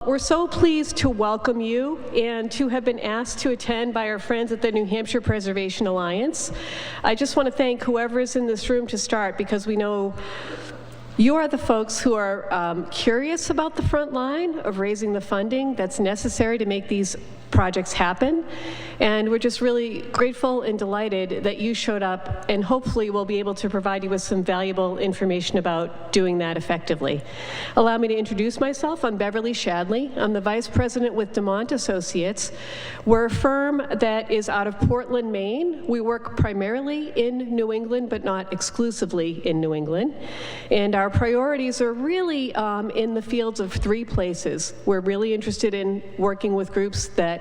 we're so pleased to welcome you and to have been asked to attend by our friends at the New Hampshire Preservation Alliance. I just want to thank whoever is in this room to start, because we know you are the folks who are curious about the front line of raising the funding that's necessary to make these projects happen. And we're just really grateful and delighted that you showed up, and hopefully we'll be able to provide you with some valuable information about doing that effectively. Allow me to introduce myself. I'm Beverly Shadley. I'm the Vice President with DeMont Associates. We're a firm that is out of Portland, Maine. We work primarily in New England, but not exclusively in New England. And our priorities are really in the fields of three places. We're really interested in working with groups that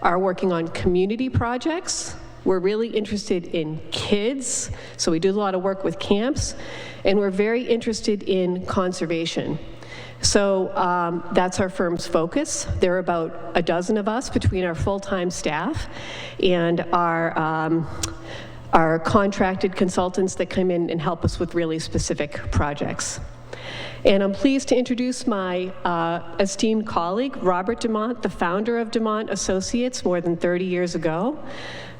are working on community projects. We're really interested in kids, so we do a lot of work with camps, and we're very interested in conservation. So that's our firm's focus. There are about a dozen of us between our full-time staff and our contracted consultants that come in and help us with really specific projects. And I'm pleased to introduce my esteemed colleague, Robert DeMont, the founder of DeMont Associates more than 30 years ago.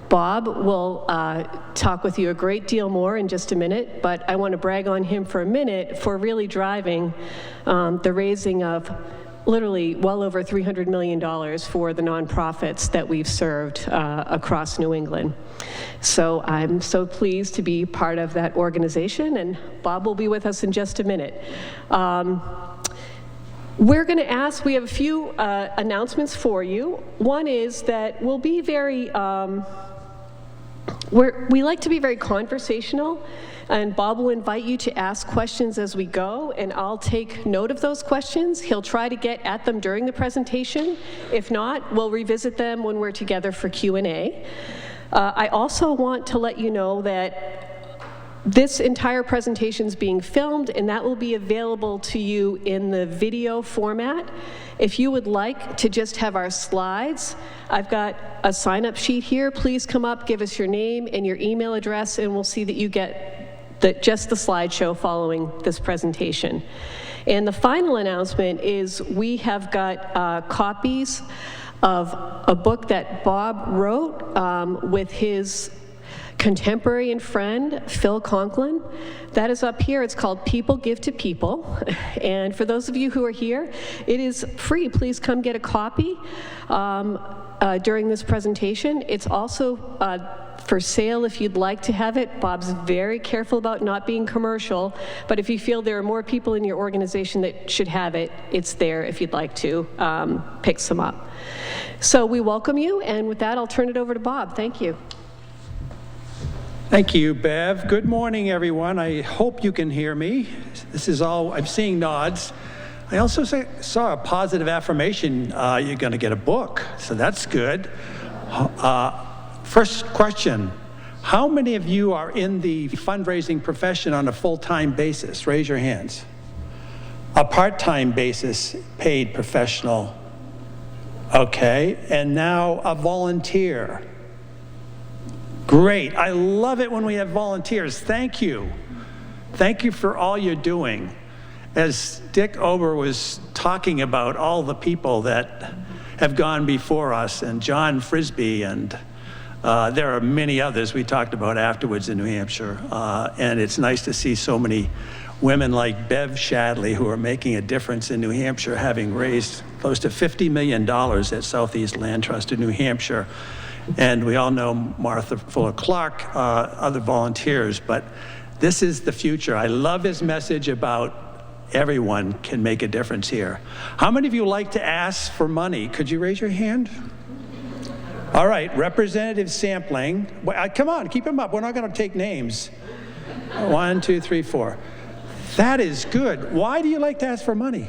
Bob will talk with you a great deal more in just a minute, but I want to brag on him for a minute for really driving the raising of literally well over $300 million for the nonprofits that we've served across New England. So I'm so pleased to be part of that organization, and Bob will be with us in just a minute. We're going to ask, we have a few announcements for you. One is that we'll be very, we like to be very conversational, and Bob will invite you to ask questions as we go, and I'll take note of those questions. He'll try to get at them during the presentation. If not, we'll revisit them when we're together for Q&A. I also want to let you know that this entire presentation is being filmed, and that will be available to you in the video format. If you would like to just have our slides, I've got a sign-up sheet here. Please come up, give us your name and your email address, and we'll see that you get just the slideshow following this presentation. And the final announcement is we have got copies of a book that Bob wrote with his contemporary and friend, Phil Conklin. That is up here. It's called People Give to People. And for those of you who are here, it is free. Please come get a copy during this presentation. It's also for sale if you'd like to have it. Bob's very careful about not being commercial, but if you feel there are more people in your organization that should have it, it's there if you'd like to pick some up. So we welcome you, and with that, I'll turn it over to Bob. Thank you. Thank you, Bev. Good morning, everyone. I hope you can hear me. This is all, I'm seeing nods. I also saw a positive affirmation. You're going to get a book, so that's good. First question, how many of you are in the fundraising profession on a full-time basis? Raise your hands. A part-time basis, paid professional. Okay, and now a volunteer. Great, I love it when we have volunteers. Thank you. Thank you for all you're doing. As Dick Ober was talking about all the people that have gone before us, and John Frisbee, and there are many others we talked about afterwards in New Hampshire. And it's nice to see so many women like Bev Shadley who are making a difference in New Hampshire, having raised close to $50 million at Southeast Land Trust in New Hampshire. And we all know Martha Fuller Clark, other volunteers, but this is the future. I love his message about everyone can make a difference here. How many of you like to ask for money? Could you raise your hand? All right, representative sampling. Come on, keep them up. We're not going to take names. 1, 2, 3, 4. That is good. Why do you like to ask for money?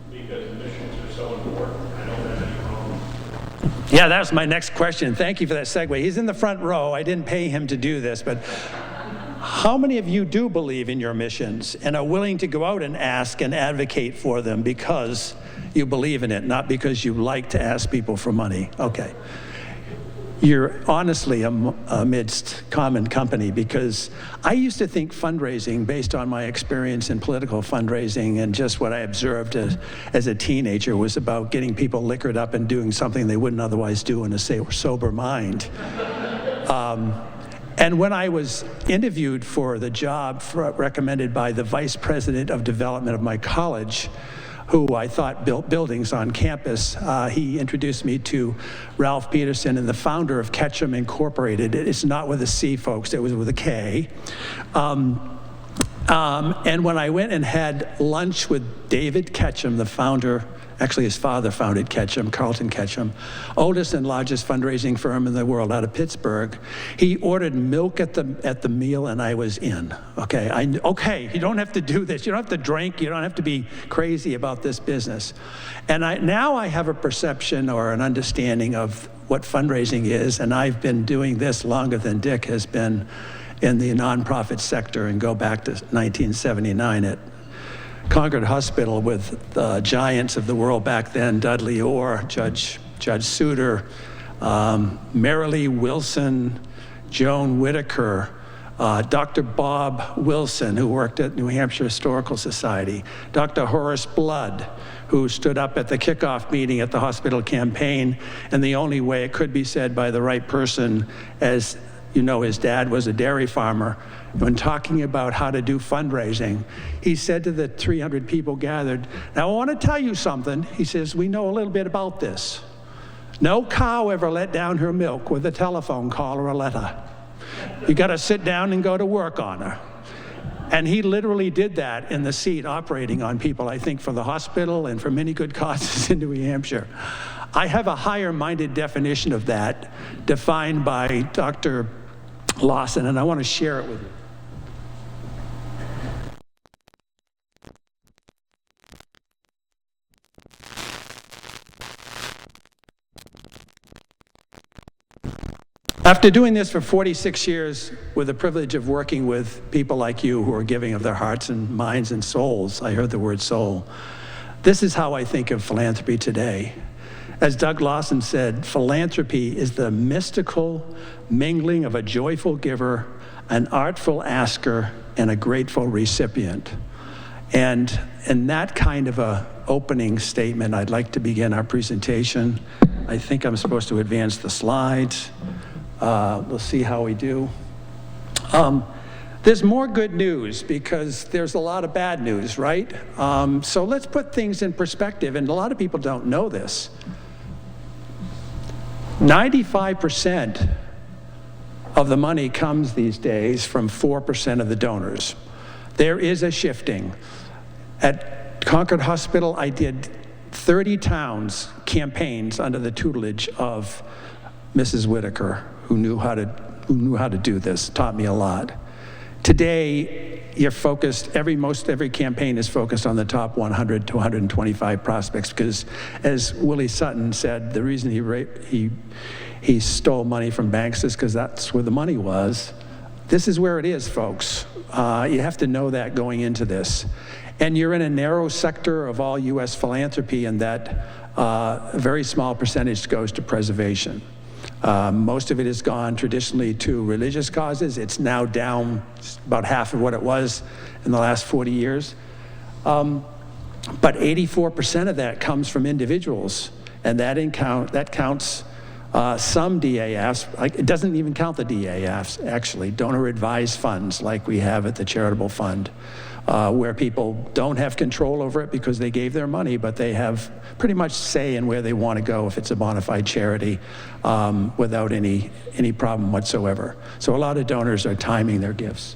Because missions are so important. I don't have any problem. Yeah, that was my next question. Thank you for that segue. He's in the front row. I didn't pay him to do this, but how many of you do believe in your missions and are willing to go out and ask and advocate for them because you believe in it, not because you like to ask people for money? Okay. you're honestly amidst common company, because I used to think fundraising, based on my experience in political fundraising and just what I observed as a teenager, was about getting people liquored up and doing something they wouldn't otherwise do in a sober mind. And when I was interviewed for the job recommended by the vice president of development of my college, who I thought built buildings on campus, he introduced me to Ralph Peterson and the founder of Ketchum Incorporated. It's not with a C, folks, it was with a K. And when I went and had lunch with David Ketchum, the founder, actually his father founded Ketchum, Carlton Ketchum, oldest and largest fundraising firm in the world out of Pittsburgh, he ordered milk at the meal, and I was in. Okay, you don't have to do this. You don't have to drink. You don't have to be crazy about this business. And now I have a perception or an understanding of what fundraising is, and I've been doing this longer than Dick has been in the nonprofit sector, and go back to 1979 at Concord Hospital with the giants of the world back then, Dudley Orr, Judge Souter, Marilee Wilson, Joan Whitaker, Dr. Bob Wilson, who worked at New Hampshire Historical Society, Dr. Horace Blood, who stood up at the kickoff meeting at the hospital campaign, and the only way it could be said by the right person, as you know, his dad was a dairy farmer. When talking about how to do fundraising, he said to the 300 people gathered, "Now I want to tell you something." He says, "We know a little bit about this. No cow ever let down her milk with a telephone call or a letter. You got to sit down and go to work on her." And he literally did that in the seat, operating on people, I think, for the hospital and for many good causes in New Hampshire. I have a higher-minded definition of that, defined by Dr. Lawson, and I want to share it with you. After doing this for 46 years, with the privilege of working with people like you who are giving of their hearts and minds and souls, I heard the word soul, this is how I think of philanthropy today. As Doug Lawson said, philanthropy is the mystical mingling of a joyful giver, an artful asker, and a grateful recipient. And in that kind of a opening statement, I'd like to begin our presentation. I think I'm supposed to advance the slides. We'll see how we do. There's more good news, because there's a lot of bad news, right? So let's put things in perspective, and a lot of people don't know this. 95% of the money comes these days from 4% of the donors. There is a shifting. At Concord Hospital, I did 30 towns campaigns under the tutelage of Mrs. Whitaker, who knew how to do this, taught me a lot. Today, you're focused, most every campaign is focused on the top 100 to 125 prospects, because as Willie Sutton said, the reason he stole money from banks is because that's where the money was. This is where it is, folks. You have to know that going into this. And you're in a narrow sector of all U.S. philanthropy, and that a very small percentage goes to preservation. Most of it has gone traditionally to religious causes. It's now down about half of what it was in the last 40 years. But 84% of that comes from individuals, and that counts some DAFs. It doesn't even count the DAFs, actually, donor advised funds like we have at the charitable fund, where people don't have control over it because they gave their money, but they have pretty much say in where they want to go if it's a bona fide charity, without any problem whatsoever. So a lot of donors are timing their gifts.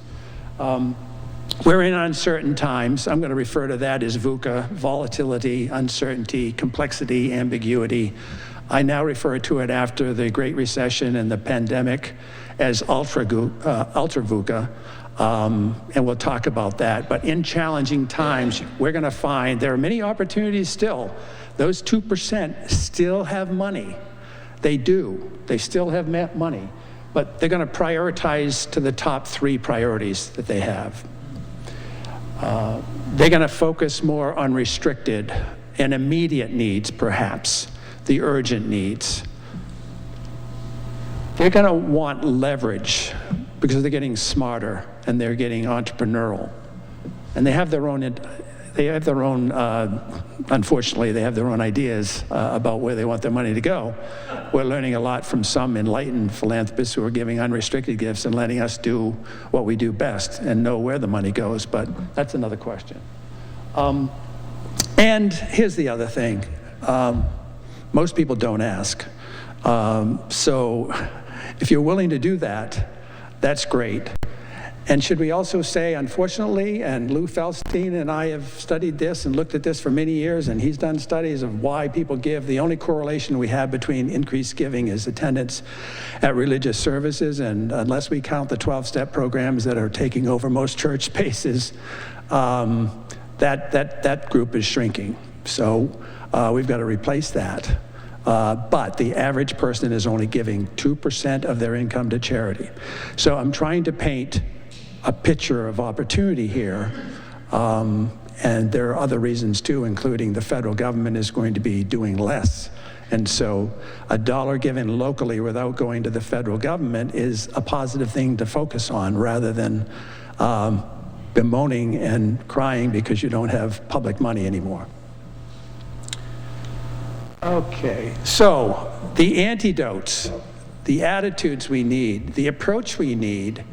We're in uncertain times. I'm going to refer to that as VUCA: volatility, uncertainty, complexity, ambiguity. I now refer to it, after the Great Recession and the pandemic, as ultra VUCA. And we'll talk about that. But in challenging times, we're going to find there are many opportunities still. Those 2% still have money. They do. They still have money. But they're going to prioritize to the top 3 priorities that they have. They're going to focus more on restricted and immediate needs, perhaps, the urgent needs. they're going to want leverage because they're getting smarter and they're getting entrepreneurial. And they have their own, unfortunately, they have their own ideas about where they want their money to go. We're learning a lot from some enlightened philanthropists who are giving unrestricted gifts and letting us do what we do best and know where the money goes, but that's another question. And here's the other thing. Most people don't ask. So if you're willing to do that, that's great. And should we also say, unfortunately, and Lou Feldstein and I have studied this and looked at this for many years, and he's done studies of why people give. The only correlation we have between increased giving is attendance at religious services, and unless we count the 12-step programs that are taking over most church spaces, that group is shrinking. So we've got to replace that. But the average person is only giving 2% of their income to charity. So I'm trying to paint a picture of opportunity here. And there are other reasons too, including the federal government is going to be doing less. And so a dollar given locally without going to the federal government is a positive thing to focus on rather than bemoaning and crying because you don't have public money anymore. Okay, so the antidotes, the attitudes we need, the approach we need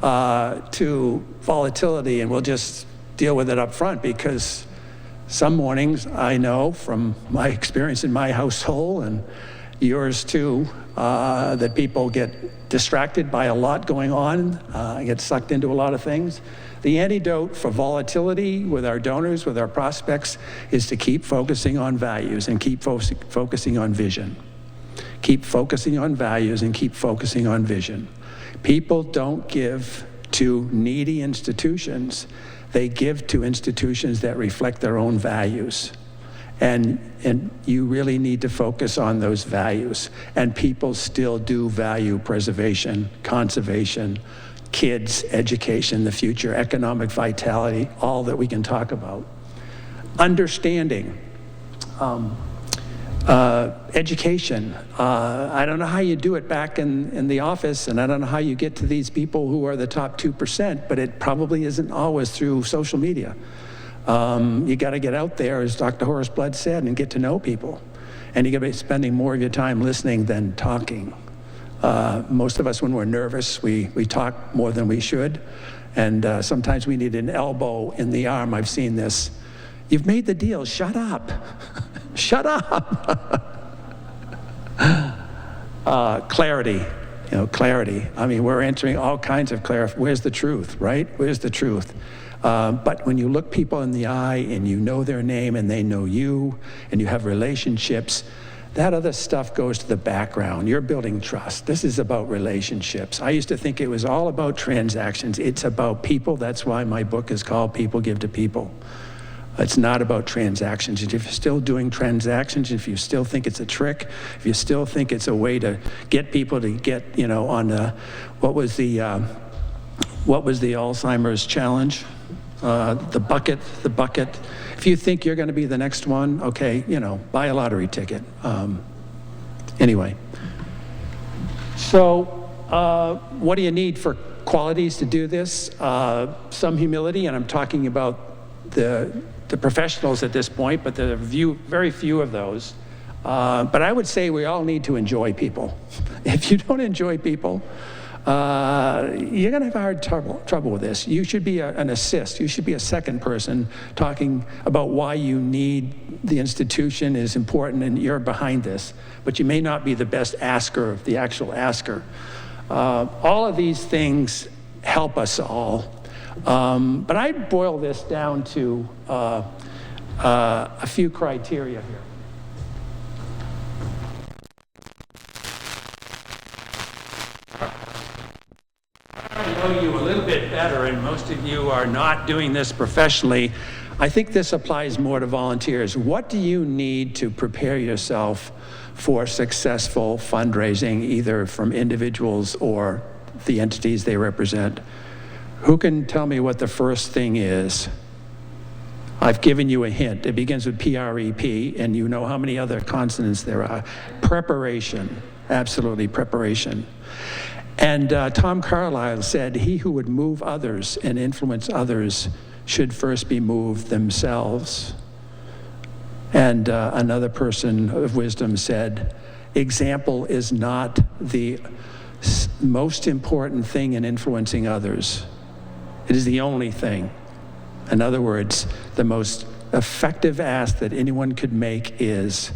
to volatility, and we'll just deal with it up front because some mornings I know from my experience in my household and yours too, that people get distracted by a lot going on, get sucked into a lot of things. The antidote for volatility with our donors, with our prospects, is to keep focusing on values and keep focusing on vision. Keep focusing on values and keep focusing on vision. People don't give to needy institutions. They give to institutions that reflect their own values. And you really need to focus on those values. And people still do value preservation, conservation, kids, education, the future, economic vitality, all that we can talk about. Understanding, education. I don't know how you do it back in the office, and I don't know how you get to these people who are the top 2%, but it probably isn't always through social media. You got to get out there, as Dr. Horace Blood said, and get to know people. And you got to be spending more of your time listening than talking. Most of us, when we're nervous, we talk more than we should. And sometimes we need an elbow in the arm. I've seen this. You've made the deal. Shut up. Shut up. Clarity. Clarity. I mean, we're entering all kinds of clarity. Where's the truth, right? Where's the truth? But when you look people in the eye and you know their name and they know you and you have relationships, that other stuff goes to the background. You're building trust. This is about relationships. I used to think it was all about transactions. It's about people. That's why my book is called People Give to People. It's not about transactions. If you're still doing transactions, if you still think it's a trick, if you still think it's a way to get people to get, on what was the Alzheimer's challenge? The bucket. If you think you're going to be the next one, okay, buy a lottery ticket. Anyway, so what do you need for qualities to do this? Some humility, and I'm talking about the professionals at this point, but there are very few of those. But I would say we all need to enjoy people. If you don't enjoy people, you're going to have hard trouble with this. You should be an assist. You should be a second person talking about why you need the institution is important and you're behind this. But you may not be the best asker, the actual asker. All of these things help us all. But I boil this down to a few criteria here. I know you a little bit better, and most of you are not doing this professionally. I think this applies more to volunteers. What do you need to prepare yourself for successful fundraising, either from individuals or the entities they represent? Who can tell me what the first thing is? I've given you a hint. It begins with P-R-E-P, and you know how many other consonants there are. Preparation. absolutely preparation. And Tom Carlyle said, he who would move others and influence others should first be moved themselves. And another person of wisdom said, example is not the most important thing in influencing others. It is the only thing. In other words, the most effective ask that anyone could make is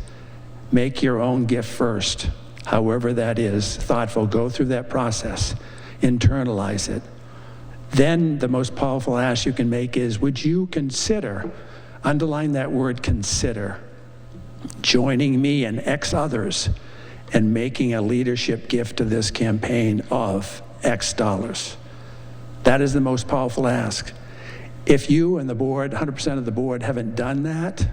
make your own gift first, however that is, thoughtful, go through that process, internalize it. Then the most powerful ask you can make is, would you consider, underline that word consider, joining me and X others and making a leadership gift to this campaign of X dollars. That is the most powerful ask. If you and the board, 100% of the board, haven't done that,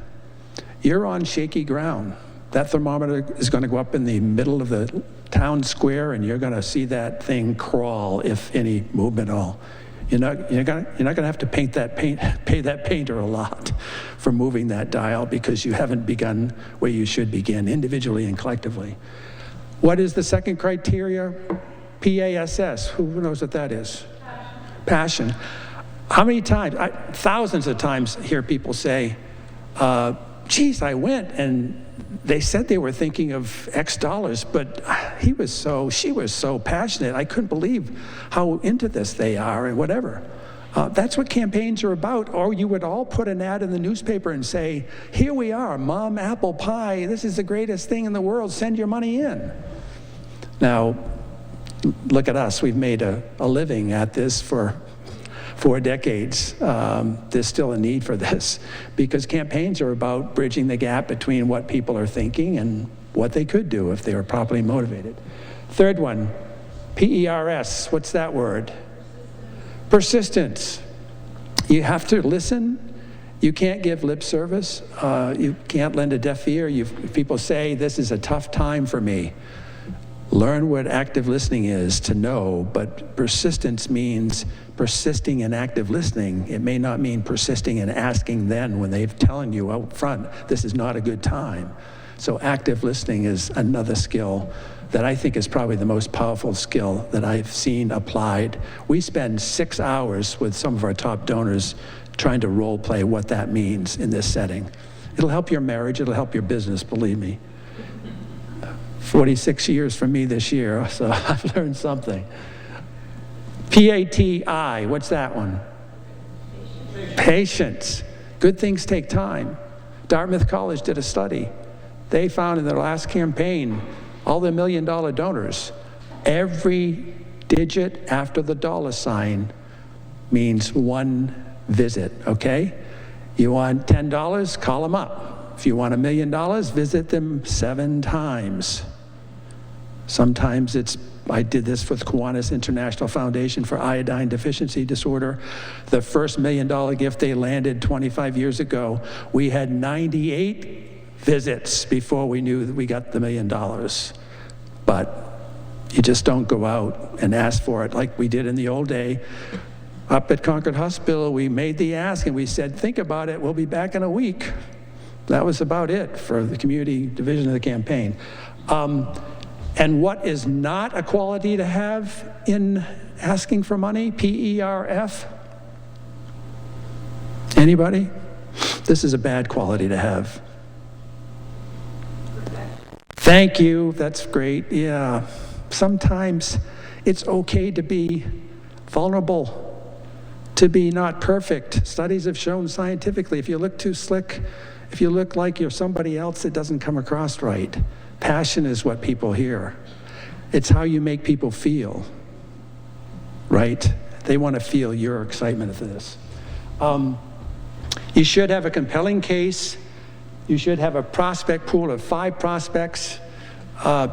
you're on shaky ground. That thermometer is going to go up in the middle of the town square, and you're going to see that thing crawl, if any movement at all. You're not going to have to pay that painter a lot for moving that dial, because you haven't begun where you should begin, individually and collectively. What is the second criteria? PASS. Who knows what that is? Passion. How many times, thousands of times, hear people say, geez, I went and they said they were thinking of X dollars, but she was so passionate. I couldn't believe how into this they are, and whatever. That's what campaigns are about. Or you would all put an ad in the newspaper and say, here we are, Mom Apple Pie. This is the greatest thing in the world. Send your money in. Now, look at us. We've made a living at this for 4 decades. There's still a need for this, because campaigns are about bridging the gap between what people are thinking and what they could do if they were properly motivated. Third one, PERS. What's that word? Persistence. You have to listen. You can't give lip service. You can't lend a deaf ear. People say, this is a tough time for me. Learn what active listening is to know, but persistence means persisting in active listening. It may not mean persisting in asking then when they've telling you out front, this is not a good time. So active listening is another skill that I think is probably the most powerful skill that I've seen applied. We spend 6 hours with some of our top donors trying to role play what that means in this setting. It'll help your marriage, it'll help your business, believe me. 46 years for me this year, so I've learned something. PATI, what's that one? Patience. Good things take time. Dartmouth College did a study. They found in their last campaign, all the $1 million donors, every digit after the $ means one visit, okay? You want $10, call them up. If you want $1 million, visit them 7 times. Sometimes I did this with Kiwanis International Foundation for Iodine Deficiency Disorder. The first $1 million gift they landed 25 years ago, we had 98 visits before we knew that we got the $1 million. But you just don't go out and ask for it like we did in the old day. Up at Concord Hospital, we made the ask and we said, think about it, we'll be back in a week. That was about it for the community division of the campaign. And what is not a quality to have in asking for money? PERF? Anybody? This is a bad quality to have. Thank you, that's great, yeah. Sometimes it's okay to be vulnerable, to be not perfect. Studies have shown scientifically, if you look too slick, if you look like you're somebody else, it doesn't come across right. Passion is what people hear. It's how you make people feel, right? They want to feel your excitement for this. You should have a compelling case. You should have a prospect pool of 5 prospects.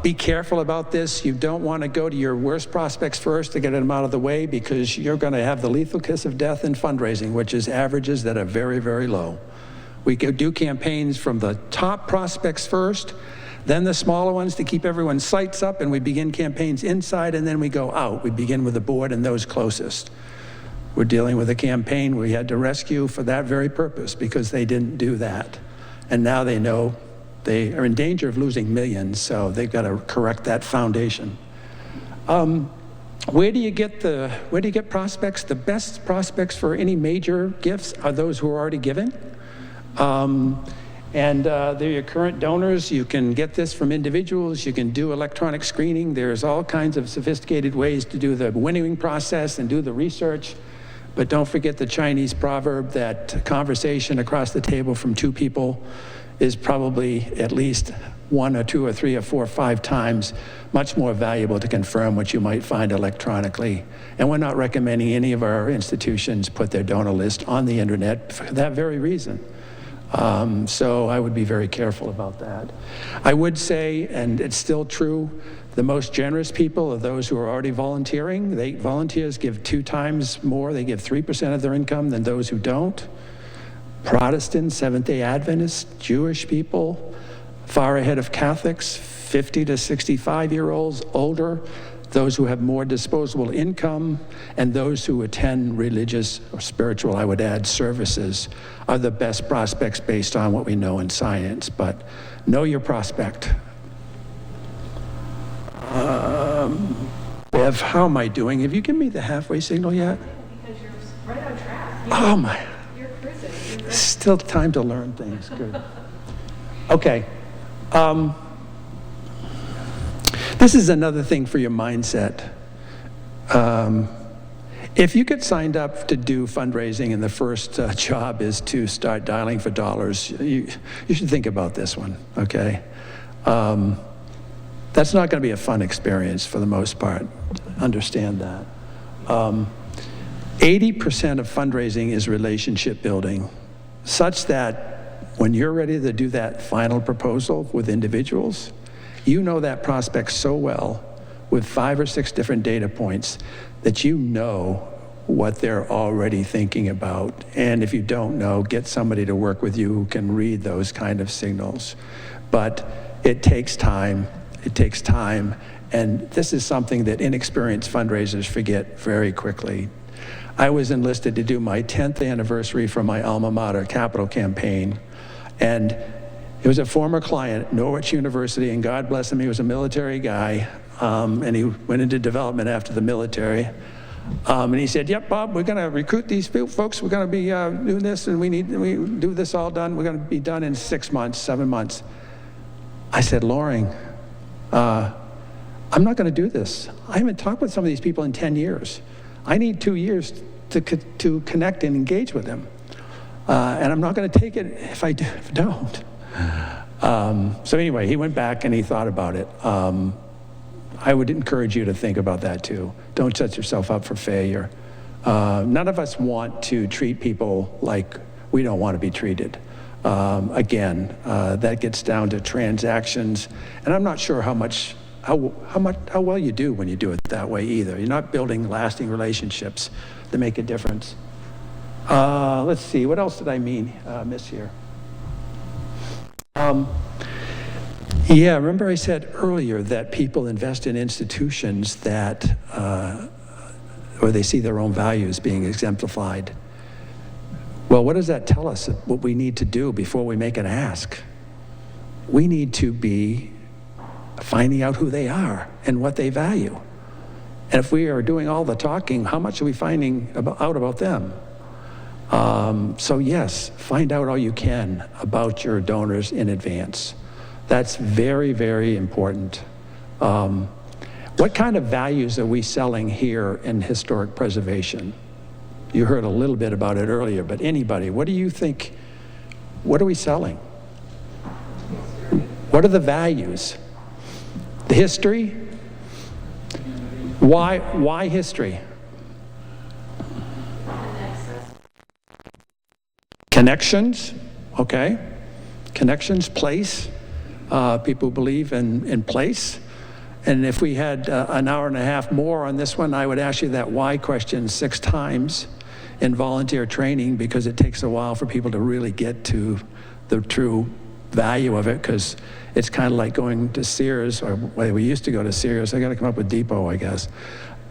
Be careful about this. You don't want to go to your worst prospects first to get them out of the way, because you're going to have the lethal kiss of death in fundraising, which is averages that are very, very low. We do campaigns from the top prospects first, then the smaller ones to keep everyone's sights up, and we begin campaigns inside, and then we go out. We begin with the board and those closest. We're dealing with a campaign we had to rescue for that very purpose, because they didn't do that. And now they know They are in danger of losing millions, so they've got to correct that foundation. Where do you get prospects? The best prospects for any major gifts are those who are already giving. They're your current donors. You can get this from individuals. You can do electronic screening. There's all kinds of sophisticated ways to do the winnowing process and do the research. But don't forget the Chinese proverb that conversation across the table from two people is probably at least 1 or 2 or 3 or 4 or 5 times much more valuable to confirm what you might find electronically. And we're not recommending any of our institutions put their donor list on the internet for that very reason. So I would be very careful about that. I would say, and it's still true, the most generous people are those who are already volunteering. Volunteers give 2 times more. They give 3% of their income than those who don't. Protestants, Seventh-day Adventists, Jewish people, far ahead of Catholics, 50 to 65-year-olds, older, those who have more disposable income, and those who attend religious or spiritual, I would add, services are the best prospects based on what we know in science. But know your prospect. Bev, how am I doing? Have you given me the halfway signal yet? Because you're right on track. Oh my. You're cruising. Still time to learn things. Good. Okay. This is another thing for your mindset. If you get signed up to do fundraising and the first job is to start dialing for dollars, you should think about this one, okay? That's not going to be a fun experience for the most part. Understand that. 80% of fundraising is relationship building, such that when you're ready to do that final proposal with individuals, you know that prospect so well with 5 or 6 different data points that you know what they're already thinking about. And if you don't know, get somebody to work with you who can read those kind of signals. But it takes time. It takes time. And this is something that inexperienced fundraisers forget very quickly. I was enlisted to do my 10th anniversary for my alma mater capital campaign. And it was a former client at Norwich University, and God bless him, he was a military guy, and he went into development after the military. And he said, yep, Bob, we're going to recruit these folks. We're going to be doing this, and we do this all done. We're going to be done in 6 months, 7 months. I said, Loring, I'm not going to do this. I haven't talked with some of these people in 10 years. I need 2 years to connect and engage with them. And I'm not going to take it if I don't. So anyway, he went back and he thought about it. I would encourage you to think about that too. Don't set yourself up for failure. None of us want to treat people like we don't want to be treated. Again, that gets down to transactions, and I'm not sure how well you do when you do it that way either. You're not building lasting relationships that make a difference. Let's see, what else did I miss here? Yeah, remember I said earlier that people invest in institutions that, or they see their own values being exemplified. Well, what does that tell us? What we need to do before we make an ask? We need to be finding out who they are and what they value. And if we are doing all the talking, how much are we finding out about them? So yes, find out all you can about your donors in advance. That's very, very important. What kind of values are we selling here in historic preservation? You heard a little bit about it earlier, but anybody, what do you think, what are we selling? What are the values? The history? Why history? Connections, okay. Connections, place. People believe in place. And if we had an hour and a half more on this one, I would ask you that why question 6 times in volunteer training, because it takes a while for people to really get to the true value of it, because it's kind of like going to Sears, or well, we used to go to Sears. I got to come up with Depot, I guess.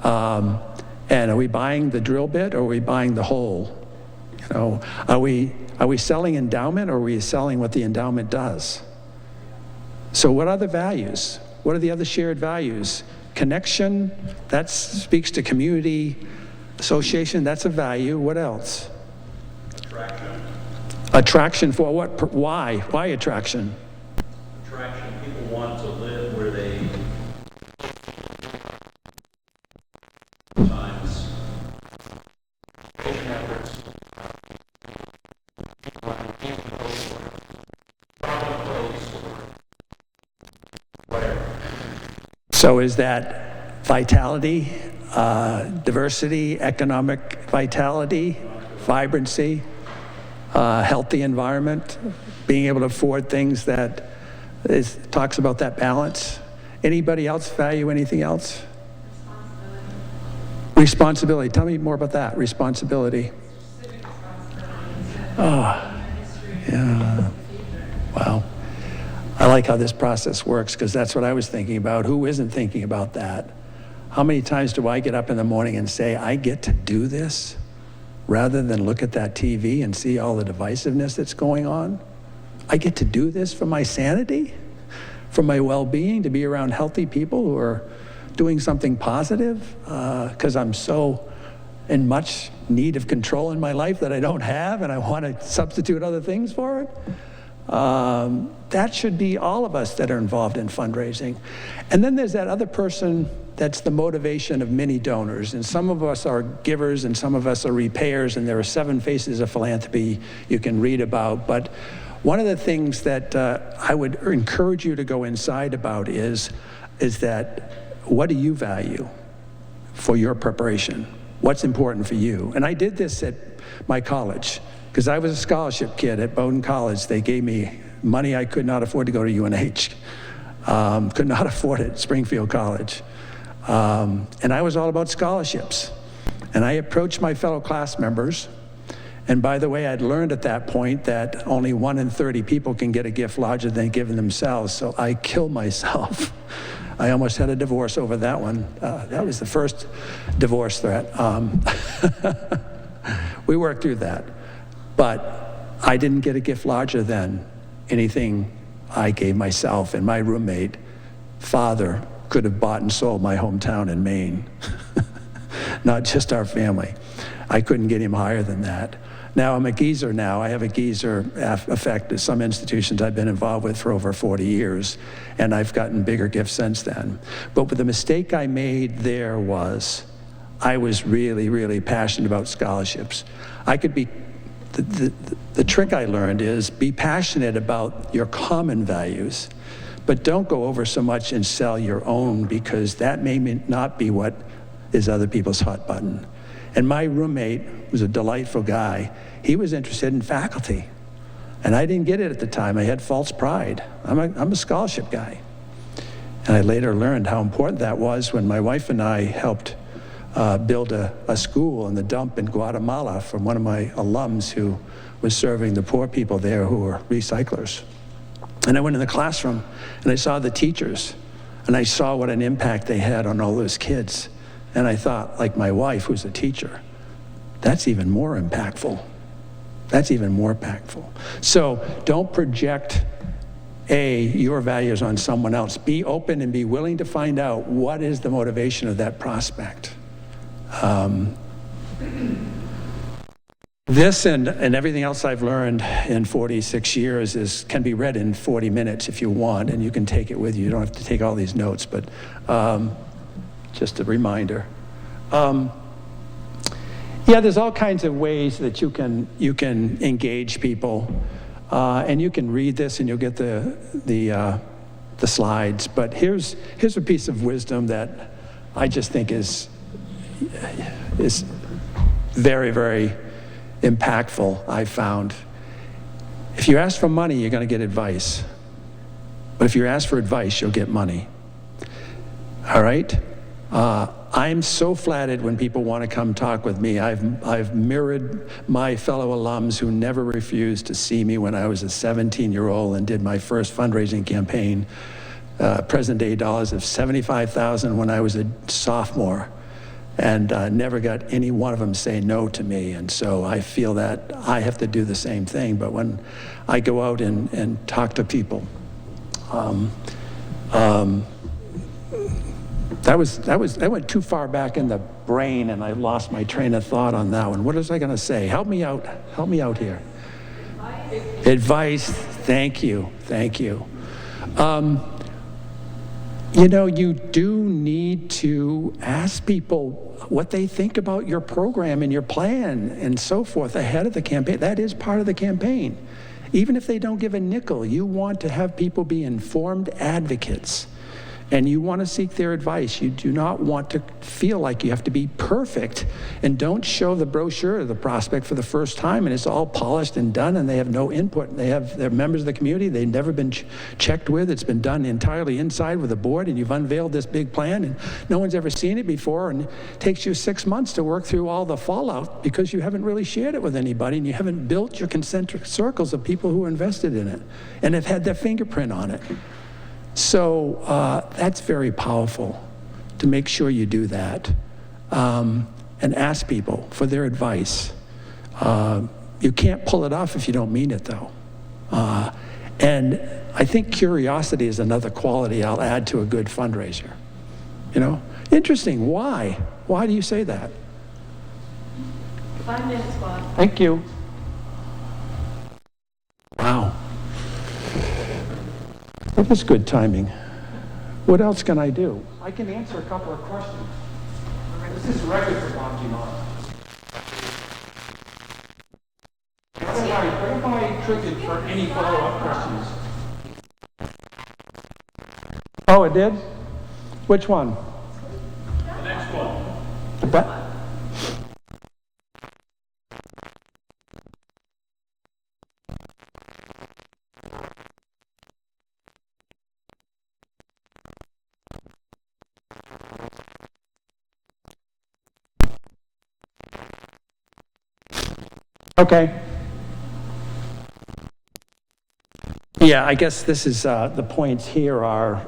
And are we buying the drill bit, or are we buying the whole? You know, are we selling endowment, or are we selling what the endowment does? So what are the values? What are the other shared values? Connection, that speaks to community. Association, that's a value. What else? Attraction. Attraction for what? Why? Why attraction? Attraction, people want to live where they times So is that vitality, diversity, economic vitality, vibrancy, healthy environment, being able to afford things that talks about that balance? Anybody else value anything else? Responsibility. Tell me more about that. Responsibility. Oh, yeah. Wow. I like how this process works because that's what I was thinking about. Who isn't thinking about that? How many times do I get up in the morning and say, I get to do this rather than look at that TV and see all the divisiveness that's going on? I get to do this for my sanity, for my well-being, to be around healthy people who are doing something positive because I'm so in much need of control in my life that I don't have and I want to substitute other things for it. That should be all of us that are involved in fundraising. And then there's that other person that's the motivation of many donors. And some of us are givers and some of us are repayers, and there are 7 faces of philanthropy you can read about. But one of the things that I would encourage you to go inside about is that what do you value for your preparation? What's important for you? And I did this at my college. Because I was a scholarship kid at Bowdoin College. They gave me money I could not afford to go to UNH. Could not afford it, Springfield College. And I was all about scholarships. And I approached my fellow class members. And by the way, I'd learned at that point that only 1 in 30 people can get a gift larger than given themselves. So I killed myself. I almost had a divorce over that one. That was the first divorce threat. We worked through that. But I didn't get a gift larger than anything I gave myself. And my roommate, father, could have bought and sold my hometown in Maine, not just our family. I couldn't get him higher than that. Now I'm a geezer now. I have a geezer effect at some institutions I've been involved with for over 40 years, and I've gotten bigger gifts since then. But the mistake I made there was I was really, really passionate about scholarships. I could be The trick I learned is be passionate about your common values, but don't go over so much and sell your own, because that may not be what is other people's hot button. And my roommate was a delightful guy. He was interested in faculty, and I didn't get it at the time. I had false pride. I'm a scholarship guy. And I later learned how important that was when my wife and I helped build a school in the dump in Guatemala from one of my alums who was serving the poor people there who were recyclers. And I went in the classroom and I saw the teachers and I saw what an impact they had on all those kids. And I thought, like my wife, who's a teacher, that's even more impactful. That's even more impactful. So don't project your values on someone else. Be open and be willing to find out what is the motivation of that prospect. This and everything else I've learned in 46 years can be read in 40 minutes if you want, and you can take it with you. You don't have to take all these notes, but just a reminder. Yeah, there's all kinds of ways that you can engage people, and you can read this and you'll get the slides. But here's a piece of wisdom that I just think is very, very impactful, I've found. If you ask for money, you're going to get advice. But if you ask for advice, you'll get money. All right? I'm so flattered when people want to come talk with me. I've mirrored my fellow alums who never refused to see me when I was a 17-year-old and did my first fundraising campaign, present day dollars of $75,000 when I was a sophomore. And never got any one of them say no to me. And so I feel that I have to do the same thing. But when I go out and talk to people, That went too far back in the brain, and I lost my train of thought on that one. What was I going to say? Help me out here. Advice. Thank you. You do need to ask people what they think about your program and your plan and so forth ahead of the campaign. That is part of the campaign. Even if they don't give a nickel, you want to have people be informed advocates. And you want to seek their advice. You do not want to feel like you have to be perfect, and don't show the brochure to the prospect for the first time and it's all polished and done and they have no input. They're members of the community. They've never been checked with. It's been done entirely inside with the board, and you've unveiled this big plan and no one's ever seen it before, and it takes you 6 months to work through all the fallout because you haven't really shared it with anybody and you haven't built your concentric circles of people who are invested in it and have had their fingerprint on it. So that's very powerful to make sure you do that and ask people for their advice. You can't pull it off if you don't mean it, though. And I think curiosity is another quality I'll add to a good fundraiser. Interesting. Why? Why do you say that? 5 minutes, Bob. Thank you. Wow. That was good timing. What else can I do? I can answer a couple of questions. This is record for Bob Gimon. What am I triggered for any follow-up questions? Oh, it did? Which one? The next one. The bet? Okay. Yeah, I guess this is, the points here are,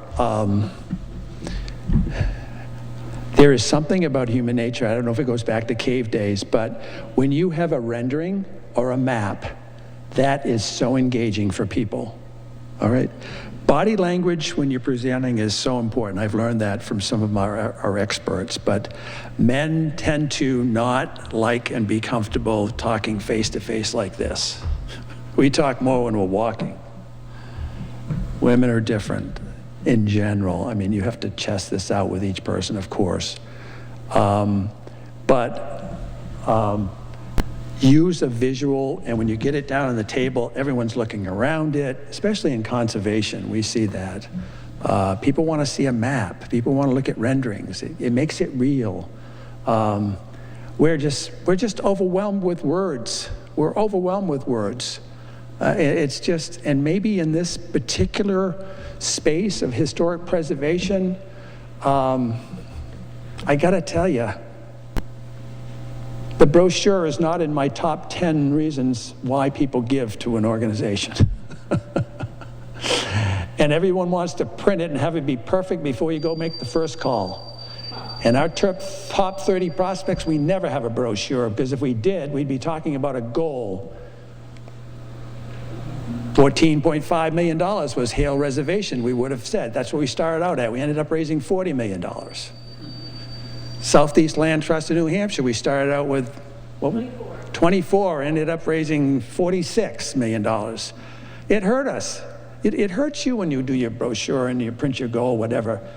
there is something about human nature, I don't know if it goes back to cave days, but when you have a rendering or a map, that is so engaging for people, all right? Body language when you're presenting is so important. I've learned that from some of our experts, but men tend to not like and be comfortable talking face to face like this. We talk more when we're walking. Women are different in general. I mean, you have to test this out with each person, of course. Use a visual, and when you get it down on the table, everyone's looking around it, especially in conservation, we see that. People want to see a map. People want to look at renderings. It makes it real. We're just overwhelmed with words. We're overwhelmed with words. It's just, and maybe in this particular space of historic preservation, I gotta tell you, the brochure is not in my top 10 reasons why people give to an organization. And everyone wants to print it and have it be perfect before you go make the first call. And our top 30 prospects, we never have a brochure, because if we did, we'd be talking about a goal. $14.5 million was Hale Reservation, we would have said. That's what we started out at. We ended up raising $40 million. Southeast Land Trust of New Hampshire, we started out with, what was it? 24, ended up raising $46 million. It hurt us. It hurts you when you do your brochure and you print your goal, whatever.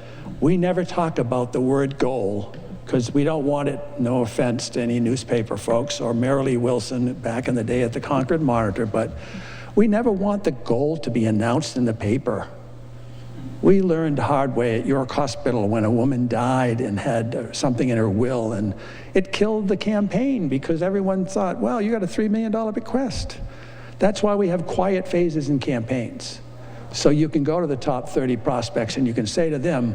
We never talk about the word goal, because we don't want it, no offense to any newspaper folks or Mary Lee Wilson back in the day at the Concord Monitor, but we never want the goal to be announced in the paper. We learned the hard way at York Hospital when a woman died and had something in her will, and it killed the campaign because everyone thought, well, you got a $3 million bequest. That's why we have quiet phases in campaigns. So you can go to the top 30 prospects and you can say to them,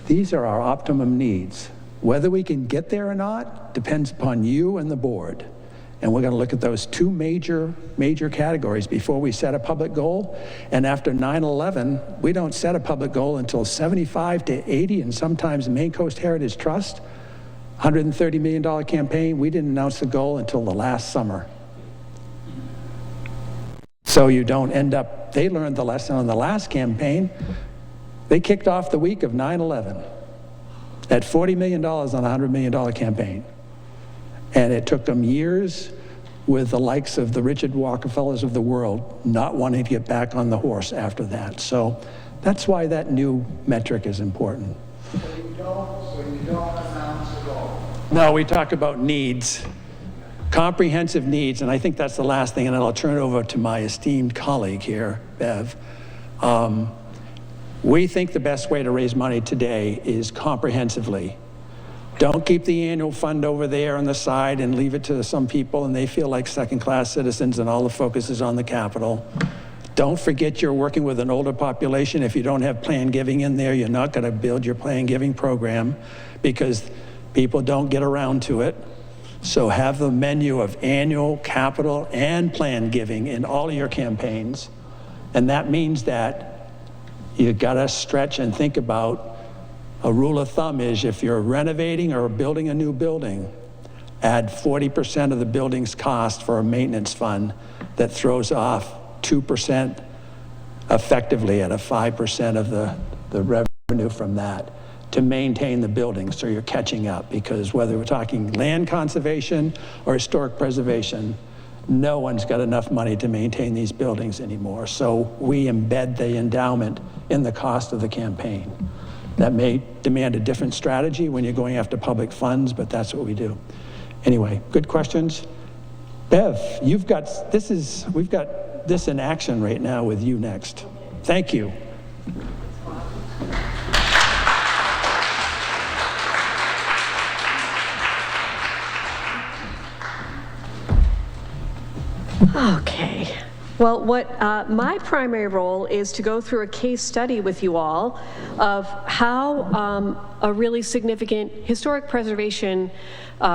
these are our optimum needs. Whether we can get there or not depends upon you and the board. And we're going to look at those two major categories before we set a public goal. And after 9/11, we don't set a public goal until 75 to 80, and sometimes Maine Coast Heritage Trust, $130 million campaign, we didn't announce the goal until the last summer. So you don't end up, they learned the lesson on the last campaign. They kicked off the week of 9/11 at $40 million on a $100 million campaign. And it took them years with the likes of the Richard Rockefellers of the world not wanting to get back on the horse after that. So that's why that new metric is important. So you don't announce at all? No, we talk about needs, comprehensive needs, and I think that's the last thing, and then I'll turn it over to my esteemed colleague here, Bev. We think the best way to raise money today is comprehensively. Don't keep the annual fund over there on the side and leave it to some people and they feel like second-class citizens and all the focus is on the capital. Don't forget you're working with an older population. If you don't have planned giving in there, you're not going to build your planned giving program because people don't get around to it. So have the menu of annual, capital, and planned giving in all of your campaigns. And that means that you gotta stretch and think about, a rule of thumb is if you're renovating or building a new building, add 40% of the building's cost for a maintenance fund that throws off 2% effectively at a 5% of the revenue from that to maintain the building so you're catching up. Because whether we're talking land conservation or historic preservation, no one's got enough money to maintain these buildings anymore. So we embed the endowment in the cost of the campaign. That may demand a different strategy when you're going after public funds, but that's what we do. Anyway, good questions. Bev, we've got this in action right now with you next. Thank you. Okay. Well, what my primary role is to go through a case study with you all of how a really significant historic preservation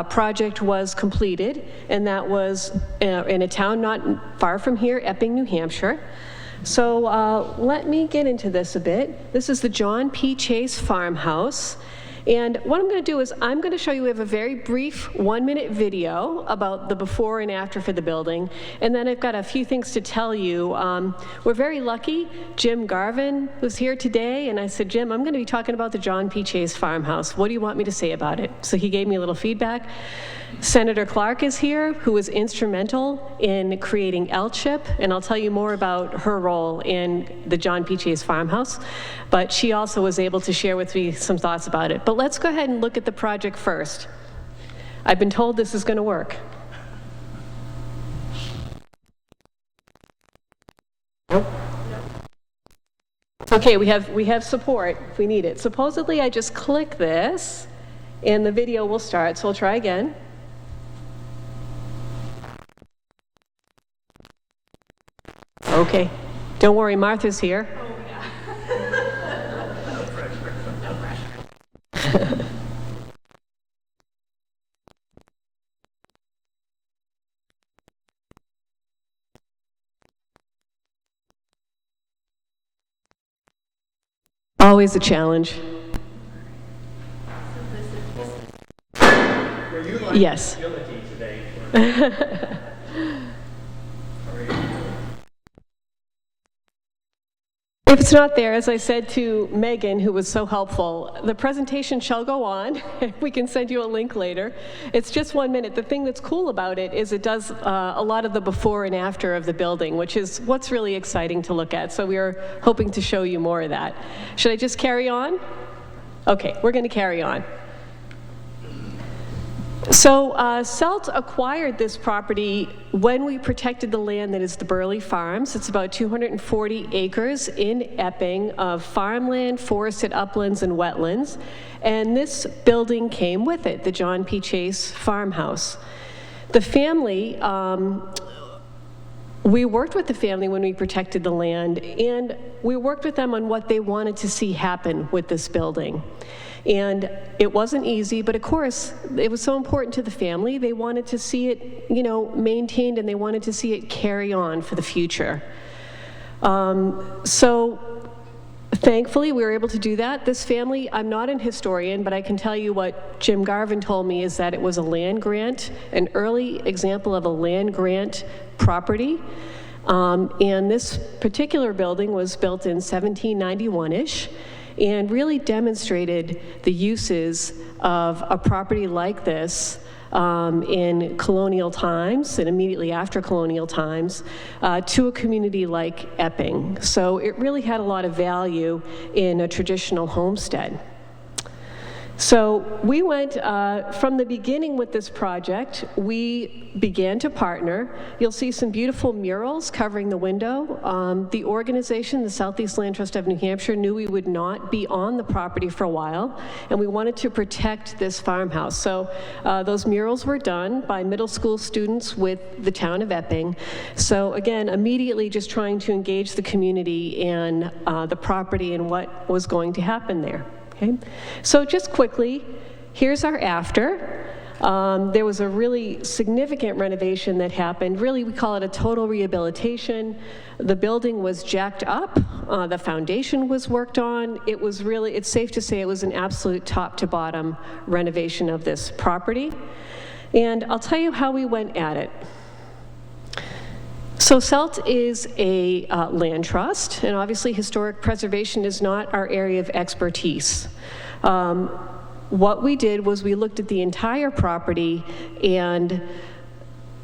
project was completed, and that was in a town not far from here, Epping, New Hampshire. So let me get into this a bit. This is the John P. Chase farmhouse. And what I'm going to do is I'm going to show you, we have a very brief 1-minute video about the before and after for the building. And then I've got a few things to tell you. We're very lucky. Jim Garvin was here today, and I said, Jim, I'm going to be talking about the John P. Chase farmhouse. What do you want me to say about it? So he gave me a little feedback. Senator Clark is here, who was instrumental in creating LCHIP, and I'll tell you more about her role in the John P. Chase farmhouse, but she also was able to share with me some thoughts about it. But let's go ahead and look at the project first. I've been told this is going to work. Okay, we have support if we need it. Supposedly I just click this and the video will start, so we'll try again. Okay, don't worry, Martha's here. Always a challenge. Yes. If it's not there, as I said to Megan, who was so helpful, the presentation shall go on. We can send you a link later. It's just 1 minute. The thing that's cool about it is it does a lot of the before and after of the building, which is what's really exciting to look at. So we are hoping to show you more of that. Should I just carry on? Okay, we're going to carry on. So CELT acquired this property when we protected the land that is the Burley Farms. It's about 240 acres in Epping of farmland, forested uplands, and wetlands. And this building came with it, the John P. Chase farmhouse. The family, we worked with the family when we protected the land, and we worked with them on what they wanted to see happen with this building. And it wasn't easy, but of course, it was so important to the family. They wanted to see it, maintained, and they wanted to see it carry on for the future. So thankfully, we were able to do that. This family, I'm not an historian, but I can tell you what Jim Garvin told me is that it was a land grant, an early example of a land grant property. And this particular building was built in 1791-ish and really demonstrated the uses of a property like this in colonial times and immediately after colonial times to a community like Epping. So it really had a lot of value in a traditional homestead. So we went from the beginning with this project, we began to partner. You'll see some beautiful murals covering the window. The organization, the Southeast Land Trust of New Hampshire, knew we would not be on the property for a while, and we wanted to protect this farmhouse. So those murals were done by middle school students with the town of Epping. So again, immediately just trying to engage the community and the property and what was going to happen there. Okay. So just quickly, here's our after. There was a really significant renovation that happened. Really, we call it a total rehabilitation. The building was jacked up. The foundation was worked on. It was really, it's safe to say it was an absolute top to bottom renovation of this property. And I'll tell you how we went at it. So SELT is a land trust, and obviously historic preservation is not our area of expertise. What we did was we looked at the entire property, and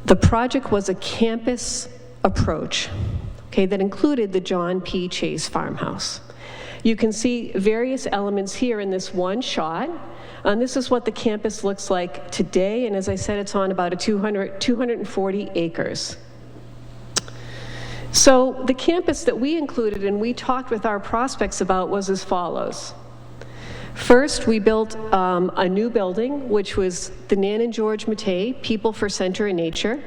the project was a campus approach, okay, that included the John P. Chase farmhouse. You can see various elements here in this one shot. And this is what the campus looks like today, and as I said, it's on about 240 acres. So the campus that we included and we talked with our prospects about was as follows. First, we built a new building, which was the Nan and George Mattei People for Center and Nature.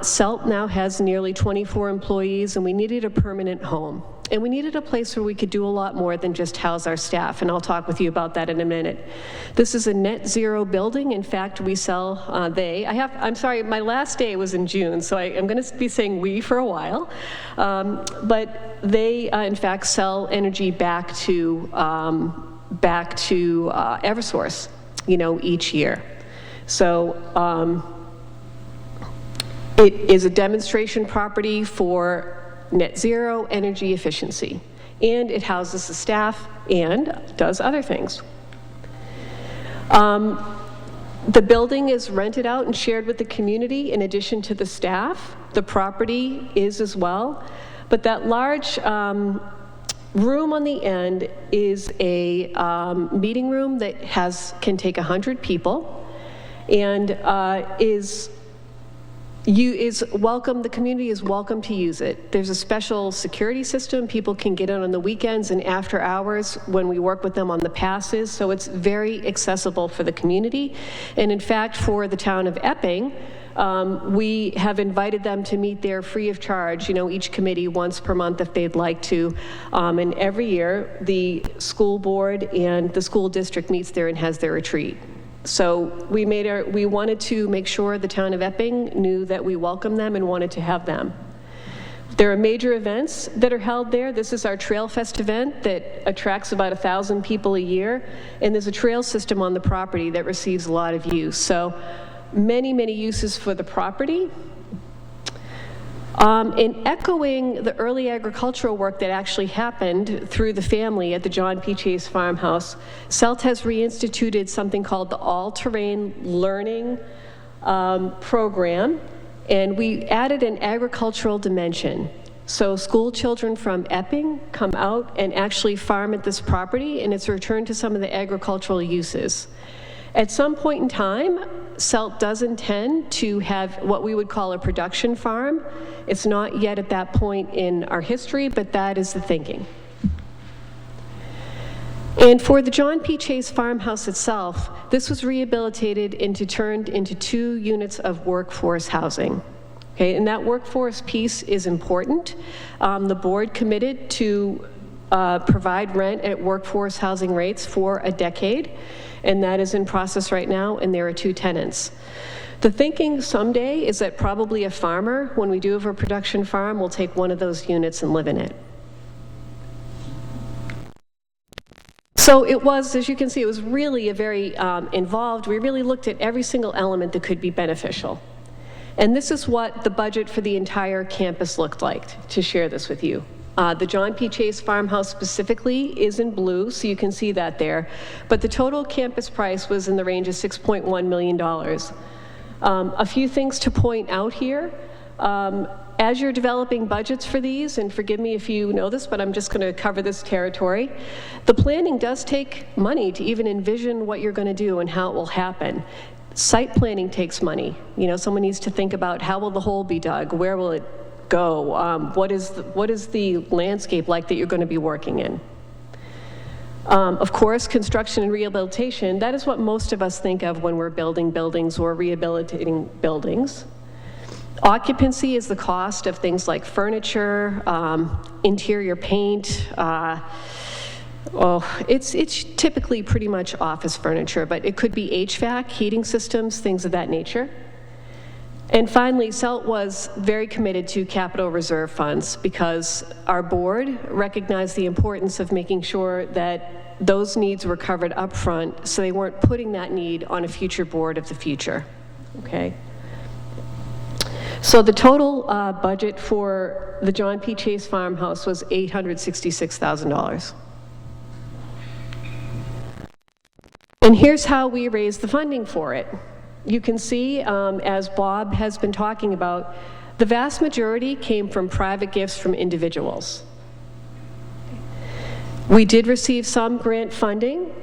SELT now has nearly 24 employees, and we needed a permanent home. And we needed a place where we could do a lot more than just house our staff, and I'll talk with you about that in a minute. This is a net zero building. In fact, we sell, I'm sorry, my last day was in June, so I'm gonna be saying we for a while. But they, in fact, sell energy back to Eversource, each year. So it is a demonstration property for net zero energy efficiency, and it houses the staff and does other things. The building is rented out and shared with the community in addition to the staff. The property is as well, but that large room on the end is a meeting room that can take 100 people and the community is welcome to use it. There's a special security system. People can get in on the weekends and after hours when we work with them on the passes, so it's very accessible for the community. And in fact, for the town of Epping, we have invited them to meet there free of charge, each committee once per month if they'd like to. And every year, the school board and the school district meets there and has their retreat. So we wanted to make sure the town of Epping knew that we welcome them and wanted to have them. There are major events that are held there. This is our Trail Fest event that attracts about 1,000 people a year, and there's a trail system on the property that receives a lot of use. So many, many uses for the property. In echoing the early agricultural work that actually happened through the family at the John P. Chase farmhouse, SELT has reinstituted something called the all-terrain learning program, and we added an agricultural dimension. So school children from Epping come out and actually farm at this property, and it's returned to some of the agricultural uses. At some point in time, SELT does intend to have what we would call a production farm. It's not yet at that point in our history, but that is the thinking. And for the John P. Chase farmhouse itself, this was rehabilitated and turned into 2 units of workforce housing. Okay, and that workforce piece is important. The board committed to provide rent at workforce housing rates for a decade, and that is in process right now, and there are 2 tenants. The thinking someday is that probably a farmer, when we do have a production farm, will take one of those units and live in it. So it was, as you can see, it was really a very involved. We really looked at every single element that could be beneficial. And this is what the budget for the entire campus looked like, to share this with you. The John P. Chase Farmhouse specifically is in blue, so you can see that there. But the total campus price was in the range of $6.1 million. A few things to point out here. As you're developing budgets for these, and forgive me if you know this, but I'm just going to cover this territory, the planning does take money to even envision what you're going to do and how it will happen. Site planning takes money. You know, someone needs to think about how will the hole be dug, where will it go, what is the landscape like that you're going to be working in. Of course, construction and rehabilitation, that is what most of us think of when we're building buildings or rehabilitating buildings. Occupancy is the cost of things like furniture, interior paint. It's typically pretty much office furniture, but it could be HVAC, heating systems, things of that nature. And finally, SELT was very committed to capital reserve funds because our board recognized the importance of making sure that those needs were covered up front so they weren't putting that need on a future board of the future, okay? So the total budget for the John P. Chase Farmhouse was $866,000. And here's how we raised the funding for it. You can see, as Bob has been talking about, the vast majority came from private gifts from individuals. We did receive some grant funding,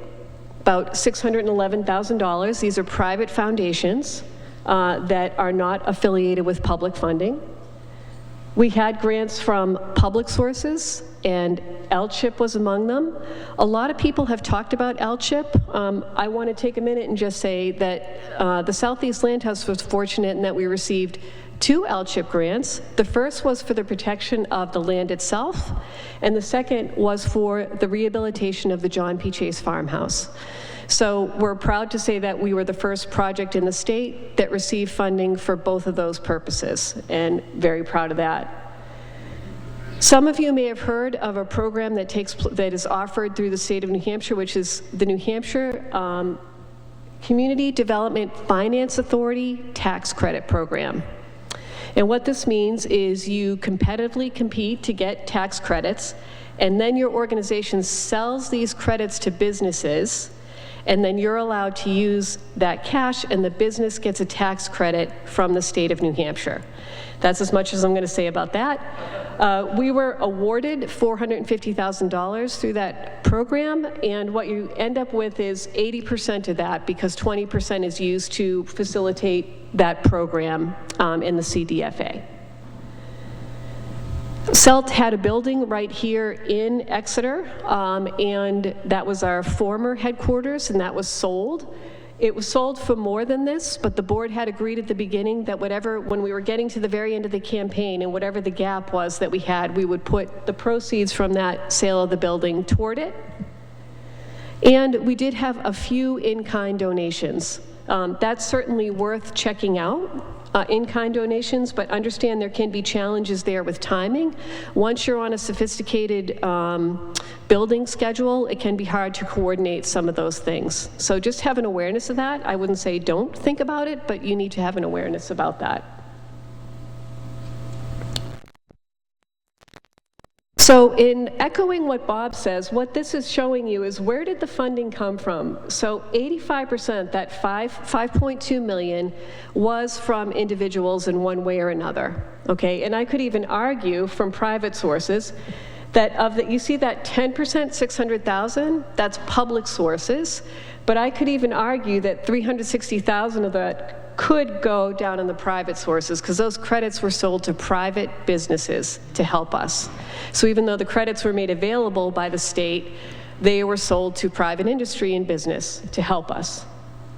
about $611,000. These are private foundations that are not affiliated with public funding. We had grants from public sources, and LCHIP was among them. A lot of people have talked about LCHIP. I want to take a minute and just say that the Southeast Land House was fortunate in that we received 2 LCHIP grants. The first was for the protection of the land itself, and the second was for the rehabilitation of the John P. Chase Farmhouse. So we're proud to say that we were the first project in the state that received funding for both of those purposes, and very proud of that. Some of you may have heard of a program that is offered through the state of New Hampshire, which is the New Hampshire Community Development Finance Authority Tax Credit Program. And what this means is you competitively compete to get tax credits, and then your organization sells these credits to businesses, and then you're allowed to use that cash, and the business gets a tax credit from the state of New Hampshire. That's as much as I'm going to say about that. We were awarded $450,000 through that program, and what you end up with is 80% of that, because 20% is used to facilitate that program in the CDFA. SELT had a building right here in Exeter, and that was our former headquarters, and that was sold. It was sold for more than this, but the board had agreed at the beginning that when we were getting to the very end of the campaign and whatever the gap was that we had, we would put the proceeds from that sale of the building toward it. And we did have a few in-kind donations. That's certainly worth checking out. In-kind donations, but understand there can be challenges there with timing. Once you're on a sophisticated building schedule, it can be hard to coordinate some of those things. So just have an awareness of that. I wouldn't say don't think about it, but you need to have an awareness about that. So in echoing what Bob says, what this is showing you is where did the funding come from? So 85%, that $5.2 million, was from individuals in one way or another, okay? And I could even argue from private sources that you see that 10%, $600,000, that's public sources, but I could even argue that $360,000 of that could go down in the private sources, because those credits were sold to private businesses to help us. So even though the credits were made available by the state, they were sold to private industry and business to help us,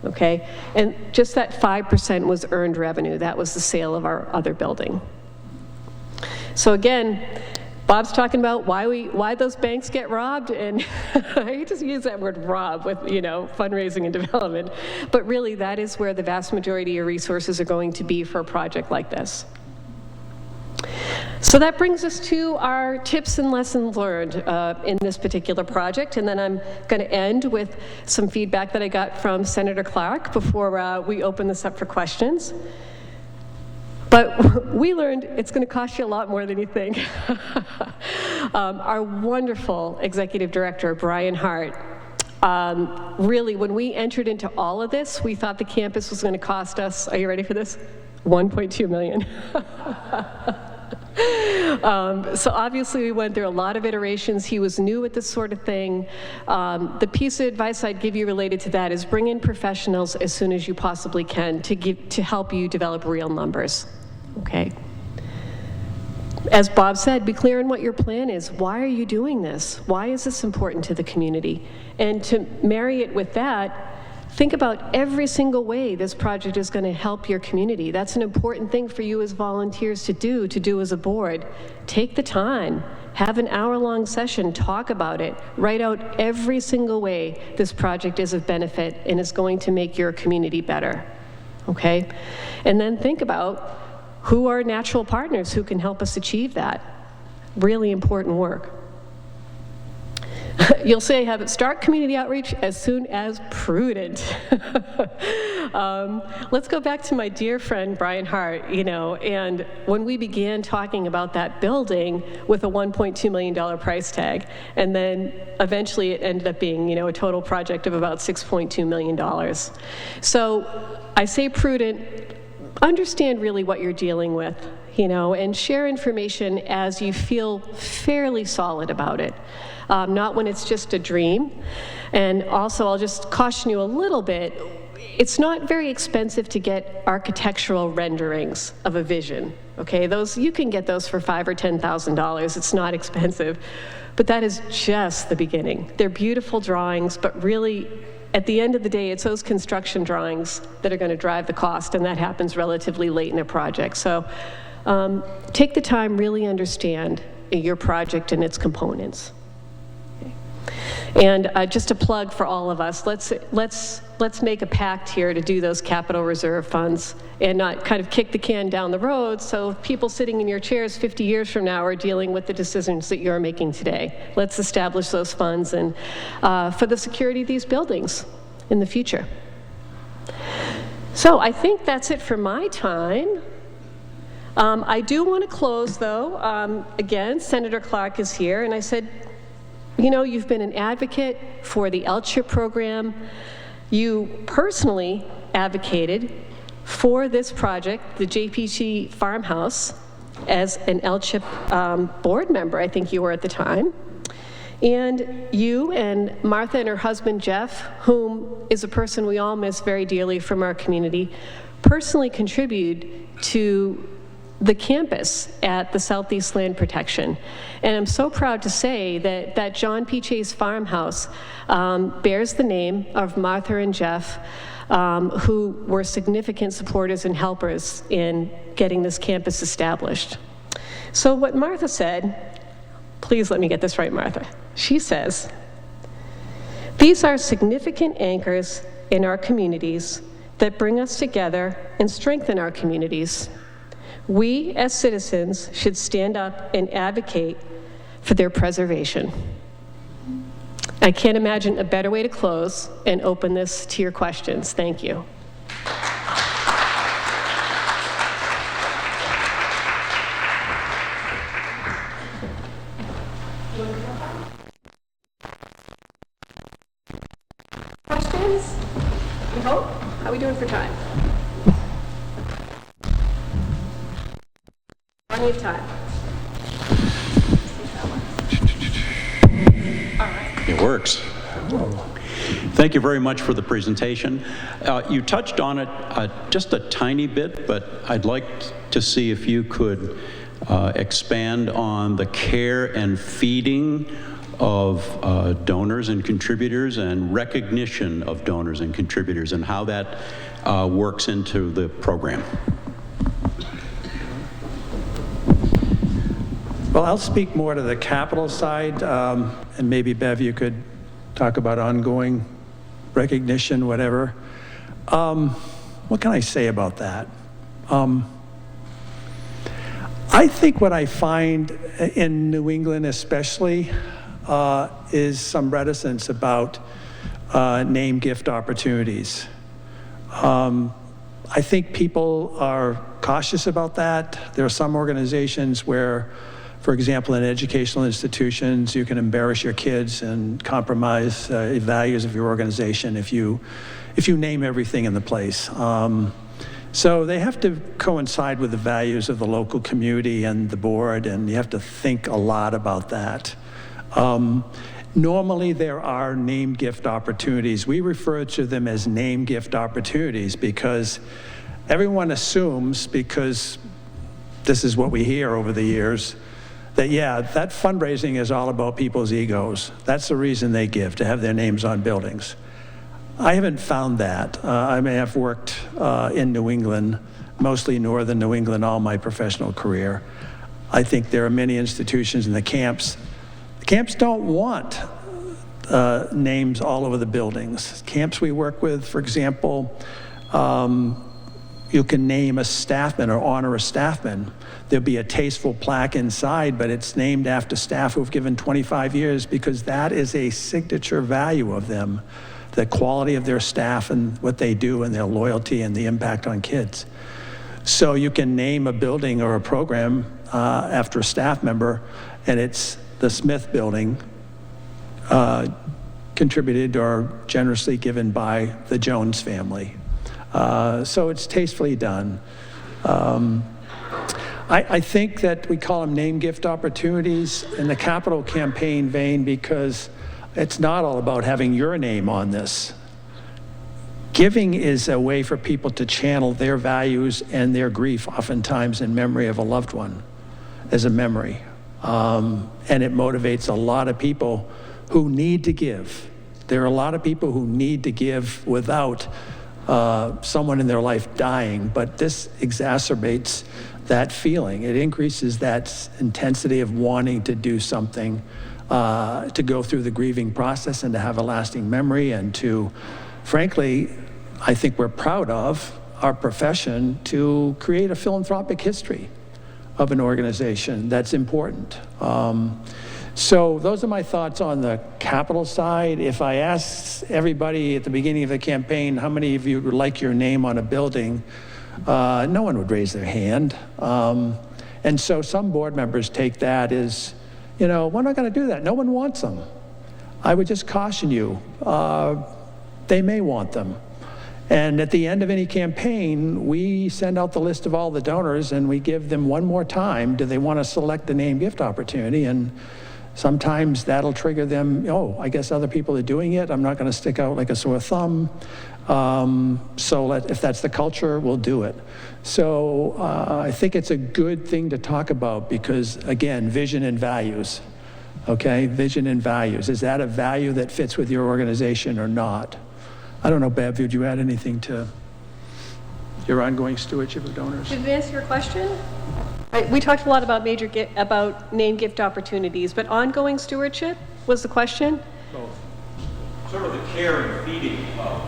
okay? And just that 5% was earned revenue. That was the sale of our other building. So again, Bob's talking about why those banks get robbed, and I hate to use that word rob with, fundraising and development, but really that is where the vast majority of your resources are going to be for a project like this. So that brings us to our tips and lessons learned in this particular project, and then I'm going to end with some feedback that I got from Senator Clark before we open this up for questions. But we learned it's going to cost you a lot more than you think. Our wonderful executive director, Brian Hart, really, when we entered into all of this, we thought the campus was going to cost us, are you ready for this? $1.2 million. So obviously we went through a lot of iterations. He was new at this sort of thing. The piece of advice I'd give you related to that is bring in professionals as soon as you possibly can to help you develop real numbers, okay? As Bob said, be clear on what your plan is. Why are you doing this? Why is this important to the community? And to marry it with that, think about every single way this project is going to help your community. That's an important thing for you as volunteers to do as a board. Take the time, have an hour-long session, talk about it, write out every single way this project is of benefit and is going to make your community better, okay? And then think about who are natural partners who can help us achieve that. Really important work. You'll say, start community outreach as soon as prudent. Let's go back to my dear friend, Brian Hart, and when we began talking about that building with a $1.2 million price tag, and then eventually it ended up being, a total project of about $6.2 million. So I say prudent, understand really what you're dealing with, and share information as you feel fairly solid about it. Not when it's just a dream. And also, I'll just caution you a little bit, it's not very expensive to get architectural renderings of a vision, okay? You can get those for $5,000 or $10,000. It's not expensive. But that is just the beginning. They're beautiful drawings, but really, at the end of the day, it's those construction drawings that are going to drive the cost, and that happens relatively late in a project. So take the time, really understand your project and its components. And just a plug for all of us, let's make a pact here to do those capital reserve funds and not kind of kick the can down the road so people sitting in your chairs 50 years from now are dealing with the decisions that you're making today. Let's establish those funds and for the security of these buildings in the future. So I think that's it for my time. I do want to close, though. Again, Senator Clark is here, and I said, you've been an advocate for the LCHIP program. You personally advocated for this project, the JPG Farmhouse, as an LCHIP board member, I think you were at the time. And you and Martha and her husband, Jeff, whom is a person we all miss very dearly from our community, personally contributed to the campus at the Southeast Land Protection. And I'm so proud to say that John P. Chase Farmhouse bears the name of Martha and Jeff, who were significant supporters and helpers in getting this campus established. So what Martha said, please let me get this right, Martha. She says, "These are significant anchors in our communities that bring us together and strengthen our communities. We, as citizens, should stand up and advocate for their preservation." I can't imagine a better way to close and open this to your questions. Thank you. Questions? I hope. How are we doing for time? Plenty of time. All right. It works. Thank you very much for the presentation. You touched on it just a tiny bit, but I'd like to see if you could expand on the care and feeding of donors and contributors and recognition of donors and contributors and how that works into the program. Well, I'll speak more to the capital side, and maybe Bev, you could talk about ongoing recognition, whatever. What can I say about that? I think what I find in New England especially is some reticence about name gift opportunities. I think people are cautious about that. There are some organizations where, for example, in educational institutions, you can embarrass your kids and compromise the values of your organization if you name everything in the place. So they have to coincide with the values of the local community and the board, and you have to think a lot about that. Normally, there are name gift opportunities. We refer to them as name gift opportunities because everyone assumes, because this is what we hear over the years, that, yeah, that fundraising is all about people's egos. That's the reason they give, to have their names on buildings. I haven't found that. I may have worked in New England, mostly northern New England, all my professional career. I think there are many institutions in the camps. Camps don't want names all over the buildings. Camps we work with, for example, you can name a staffman or honor a staffman. There'll be a tasteful plaque inside, but it's named after staff who've given 25 years because that is a signature value of them, the quality of their staff and what they do and their loyalty and the impact on kids. So you can name a building or a program after a staff member, and it's the Smith Building, contributed or generously given by the Jones family. So it's tastefully done. I think that we call them name gift opportunities in the capital campaign vein because it's not all about having your name on this. Giving is a way for people to channel their values and their grief, oftentimes in memory of a loved one, as a memory. And it motivates a lot of people who need to give. There are a lot of people who need to give without someone in their life dying, but this exacerbates that feeling. It increases that intensity of wanting to do something, to go through the grieving process and to have a lasting memory, and to, frankly, I think we're proud of our profession to create a philanthropic history of an organization that's important. So those are my thoughts on the capital side. If I asked everybody at the beginning of the campaign, how many of you would like your name on a building, no one would raise their hand. And so some board members take that as, you know, we're not going to do that. No one wants them. I would just caution you, they may want them. And at the end of any campaign, we send out the list of all the donors and we give them one more time, do they want to select the name gift opportunity? And sometimes that'll trigger them, oh, I guess other people are doing it. I'm not going to stick out like a sore thumb. So if that's the culture, we'll do it. So I think it's a good thing to talk about because, again, vision and values, okay? Vision and values. Is that a value that fits with your organization or not? I don't know, Bev, would you add anything to your ongoing stewardship of donors? Did it answer your question? We talked a lot about about name gift opportunities, but ongoing stewardship was the question? Both. Sort of the care and feeding of.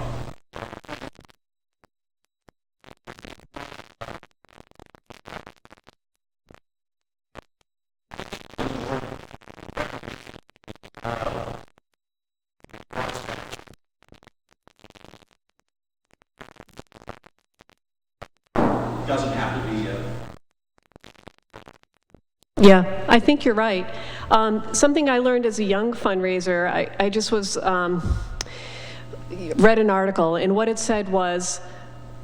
Doesn't have to be Yeah, I think you're right. Something I learned as a young fundraiser, I just was, read an article, and what it said was,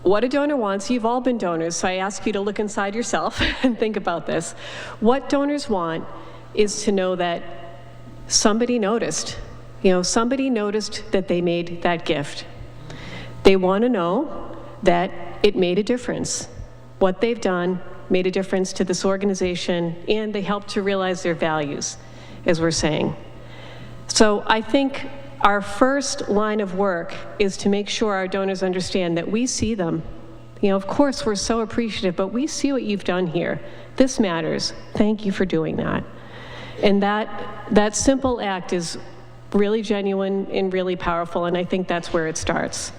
what a donor wants, you've all been donors, so I ask you to look inside yourself and think about this. What donors want is to know that somebody noticed. You know, somebody noticed that they made that gift. They want to know that it made a difference. What they've done made a difference to this organization, and they helped to realize their values, as we're saying. So I think our first line of work is to make sure our donors understand that we see them. You know, of course, we're so appreciative, but we see what you've done here. This matters. Thank you for doing that. And that simple act is really genuine and really powerful, and I think that's where it starts.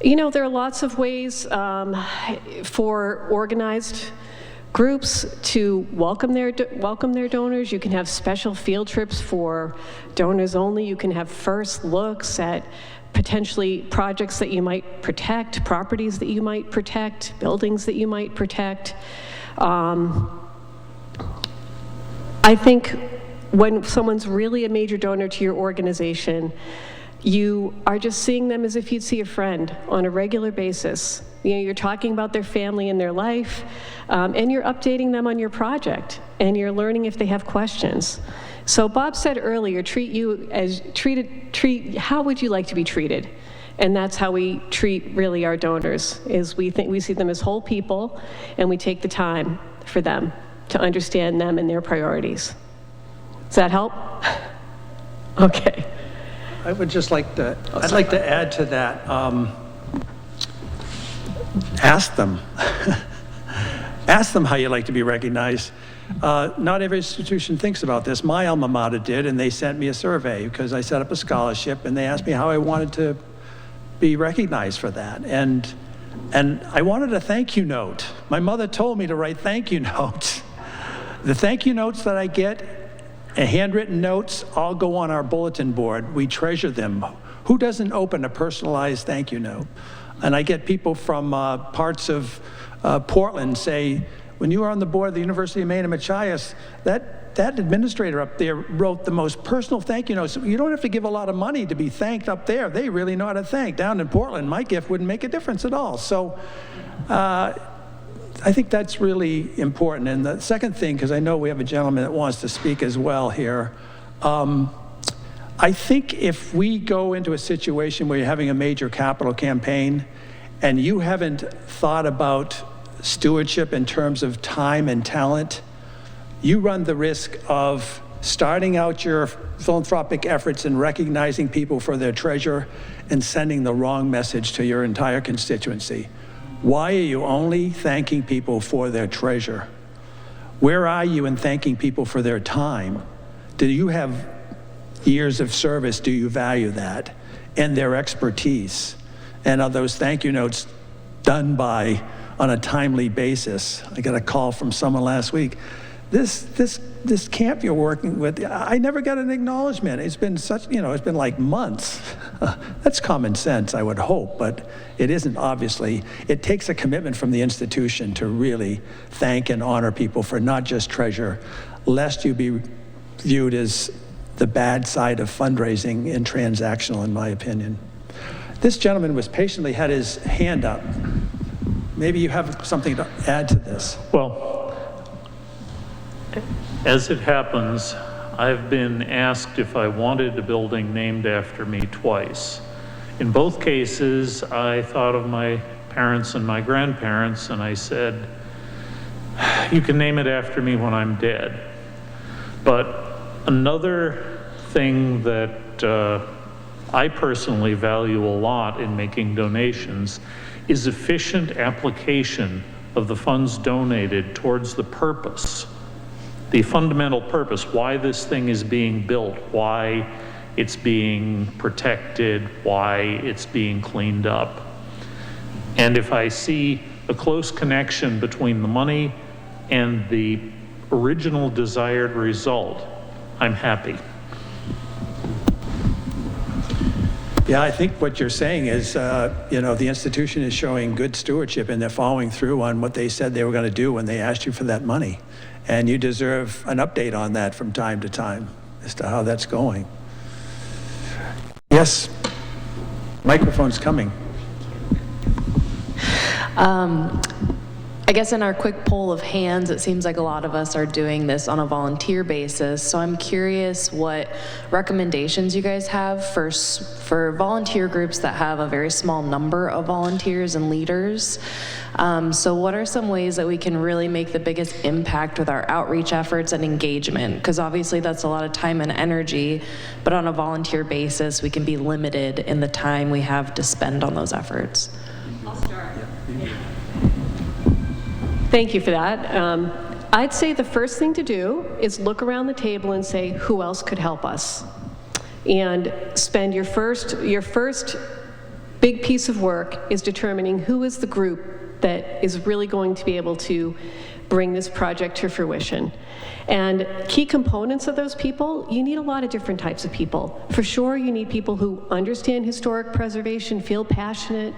You know, there are lots of ways for organized groups to welcome their donors. You can have special field trips for donors only. You can have first looks at potentially projects that you might protect, properties that you might protect, buildings that you might protect. I think when someone's really a major donor to your organization, you are just seeing them as if you'd see a friend on a regular basis. You know, you're talking about their family and their life, and you're updating them on your project, and you're learning if they have questions. So Bob said earlier, how would you like to be treated? And that's how we treat really our donors, is we see them as whole people, and we take the time for them to understand them and their priorities. Does that help? Okay. I would just like to, I'd like to add to that, ask them. Ask them how you like to be recognized. Not every institution thinks about this. My alma mater did, and they sent me a survey because I set up a scholarship, and they asked me how I wanted to be recognized for that. And I wanted a thank you note. My mother told me to write thank you notes. The thank you notes that I get, handwritten notes, all go on our bulletin board. We treasure them. Who doesn't open a personalized thank you note? And I get people from parts of Portland say, when you were on the board of the University of Maine at Machias, that administrator up there wrote the most personal thank you notes. You don't have to give a lot of money to be thanked up there. They really know how to thank. Down in Portland, my gift wouldn't make a difference at all. So I think that's really important. And the second thing, because I know we have a gentleman that wants to speak as well here, I think if we go into a situation where you're having a major capital campaign and you haven't thought about stewardship in terms of time and talent, you run the risk of starting out your philanthropic efforts and recognizing people for their treasure and sending the wrong message to your entire constituency. Why are you only thanking people for their treasure? Where are you in thanking people for their time? Do you have years of service? Do you value that? And their expertise? And are those thank you notes done by on a timely basis? I got a call from someone last week. This camp you're working with, I never got an acknowledgement. It's been such, it's been like months. That's common sense, I would hope, but it isn't, obviously. It takes a commitment from the institution to really thank and honor people for not just treasure, lest you be viewed as the bad side of fundraising and transactional, in my opinion. This gentleman was patiently had his hand up. Maybe you have something to add to this. Well, as it happens, I've been asked if I wanted a building named after me twice. In both cases, I thought of my parents and my grandparents, and I said, you can name it after me when I'm dead. But another thing that I personally value a lot in making donations is efficient application of the funds donated towards the purpose, the fundamental purpose, why this thing is being built, why it's being protected, why it's being cleaned up. And if I see a close connection between the money and the original desired result, I'm happy. Yeah, I think what you're saying is, the institution is showing good stewardship and they're following through on what they said they were going to do when they asked you for that money. And you deserve an update on that from time to time as to how that's going. Yes, microphone's coming. I guess in our quick poll of hands, it seems like a lot of us are doing this on a volunteer basis. So I'm curious what recommendations you guys have for volunteer groups that have a very small number of volunteers and leaders. So what are some ways that we can really make the biggest impact with our outreach efforts and engagement? Because obviously that's a lot of time and energy, but on a volunteer basis, we can be limited in the time we have to spend on those efforts. I'll start. Thank you for that. I'd say the first thing to do is look around the table and say, who else could help us? And spend your first big piece of work is determining who is the group that is really going to be able to bring this project to fruition. And key components of those people, you need a lot of different types of people. For sure, you need people who understand historic preservation, feel passionate,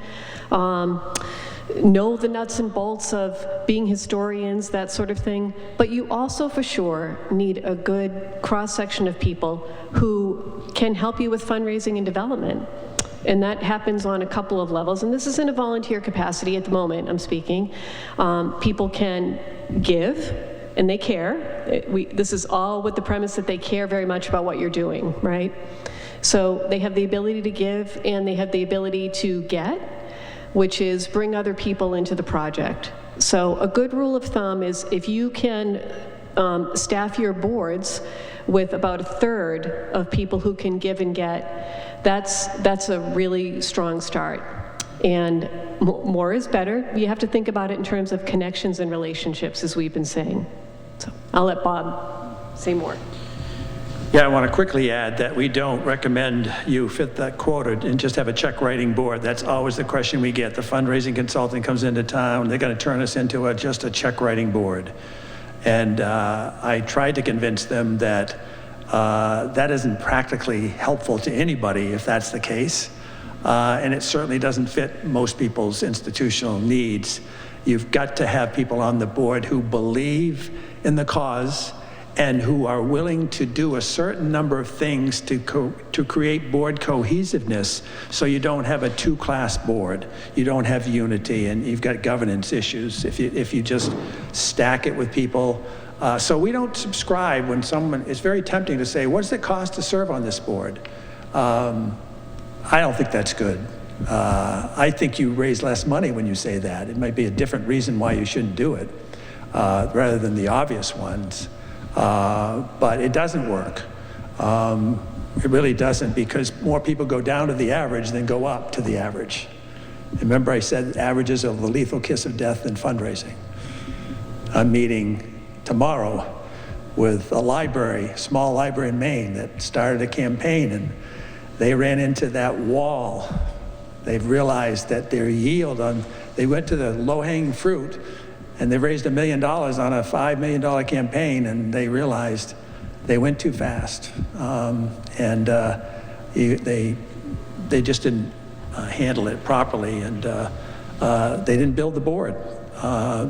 know the nuts and bolts of being historians, that sort of thing. But you also, for sure, need a good cross-section of people who can help you with fundraising and development. And that happens on a couple of levels. And this is in a volunteer capacity at the moment, I'm speaking. People can give, and they care. This is all with the premise that they care very much about what you're doing, right? So they have the ability to give, and they have the ability to get, which is bring other people into the project. So a good rule of thumb is if you can staff your boards with about a third of people who can give and get, that's a really strong start. And more is better. You have to think about it in terms of connections and relationships, as we've been saying. So I'll let Bob say more. Yeah, I want to quickly add that we don't recommend you fit that quota and just have a check writing board. That's always the question we get. The fundraising consultant comes into town, they're going to turn us into just a check writing board. And I tried to convince them that that isn't practically helpful to anybody if that's the case. And it certainly doesn't fit most people's institutional needs. You've got to have people on the board who believe in the cause and who are willing to do a certain number of things to create board cohesiveness, so you don't have a two-class board, you don't have unity, and you've got governance issues if you just stack it with people. So we don't subscribe when someone, it's very tempting to say, what's it cost to serve on this board? I don't think that's good. I think you raise less money when you say that. It might be a different reason why you shouldn't do it, rather than the obvious ones. But it doesn't work. It really doesn't, because more people go down to the average than go up to the average. Remember I said averages are the lethal kiss of death in fundraising. I'm meeting tomorrow with a library, small library in Maine that started a campaign, and they ran into that wall. They've realized that their yield they went to the low-hanging fruit, and they raised $1 million on a $5 million campaign, and they realized they went too fast. They just didn't handle it properly, and they didn't build the board.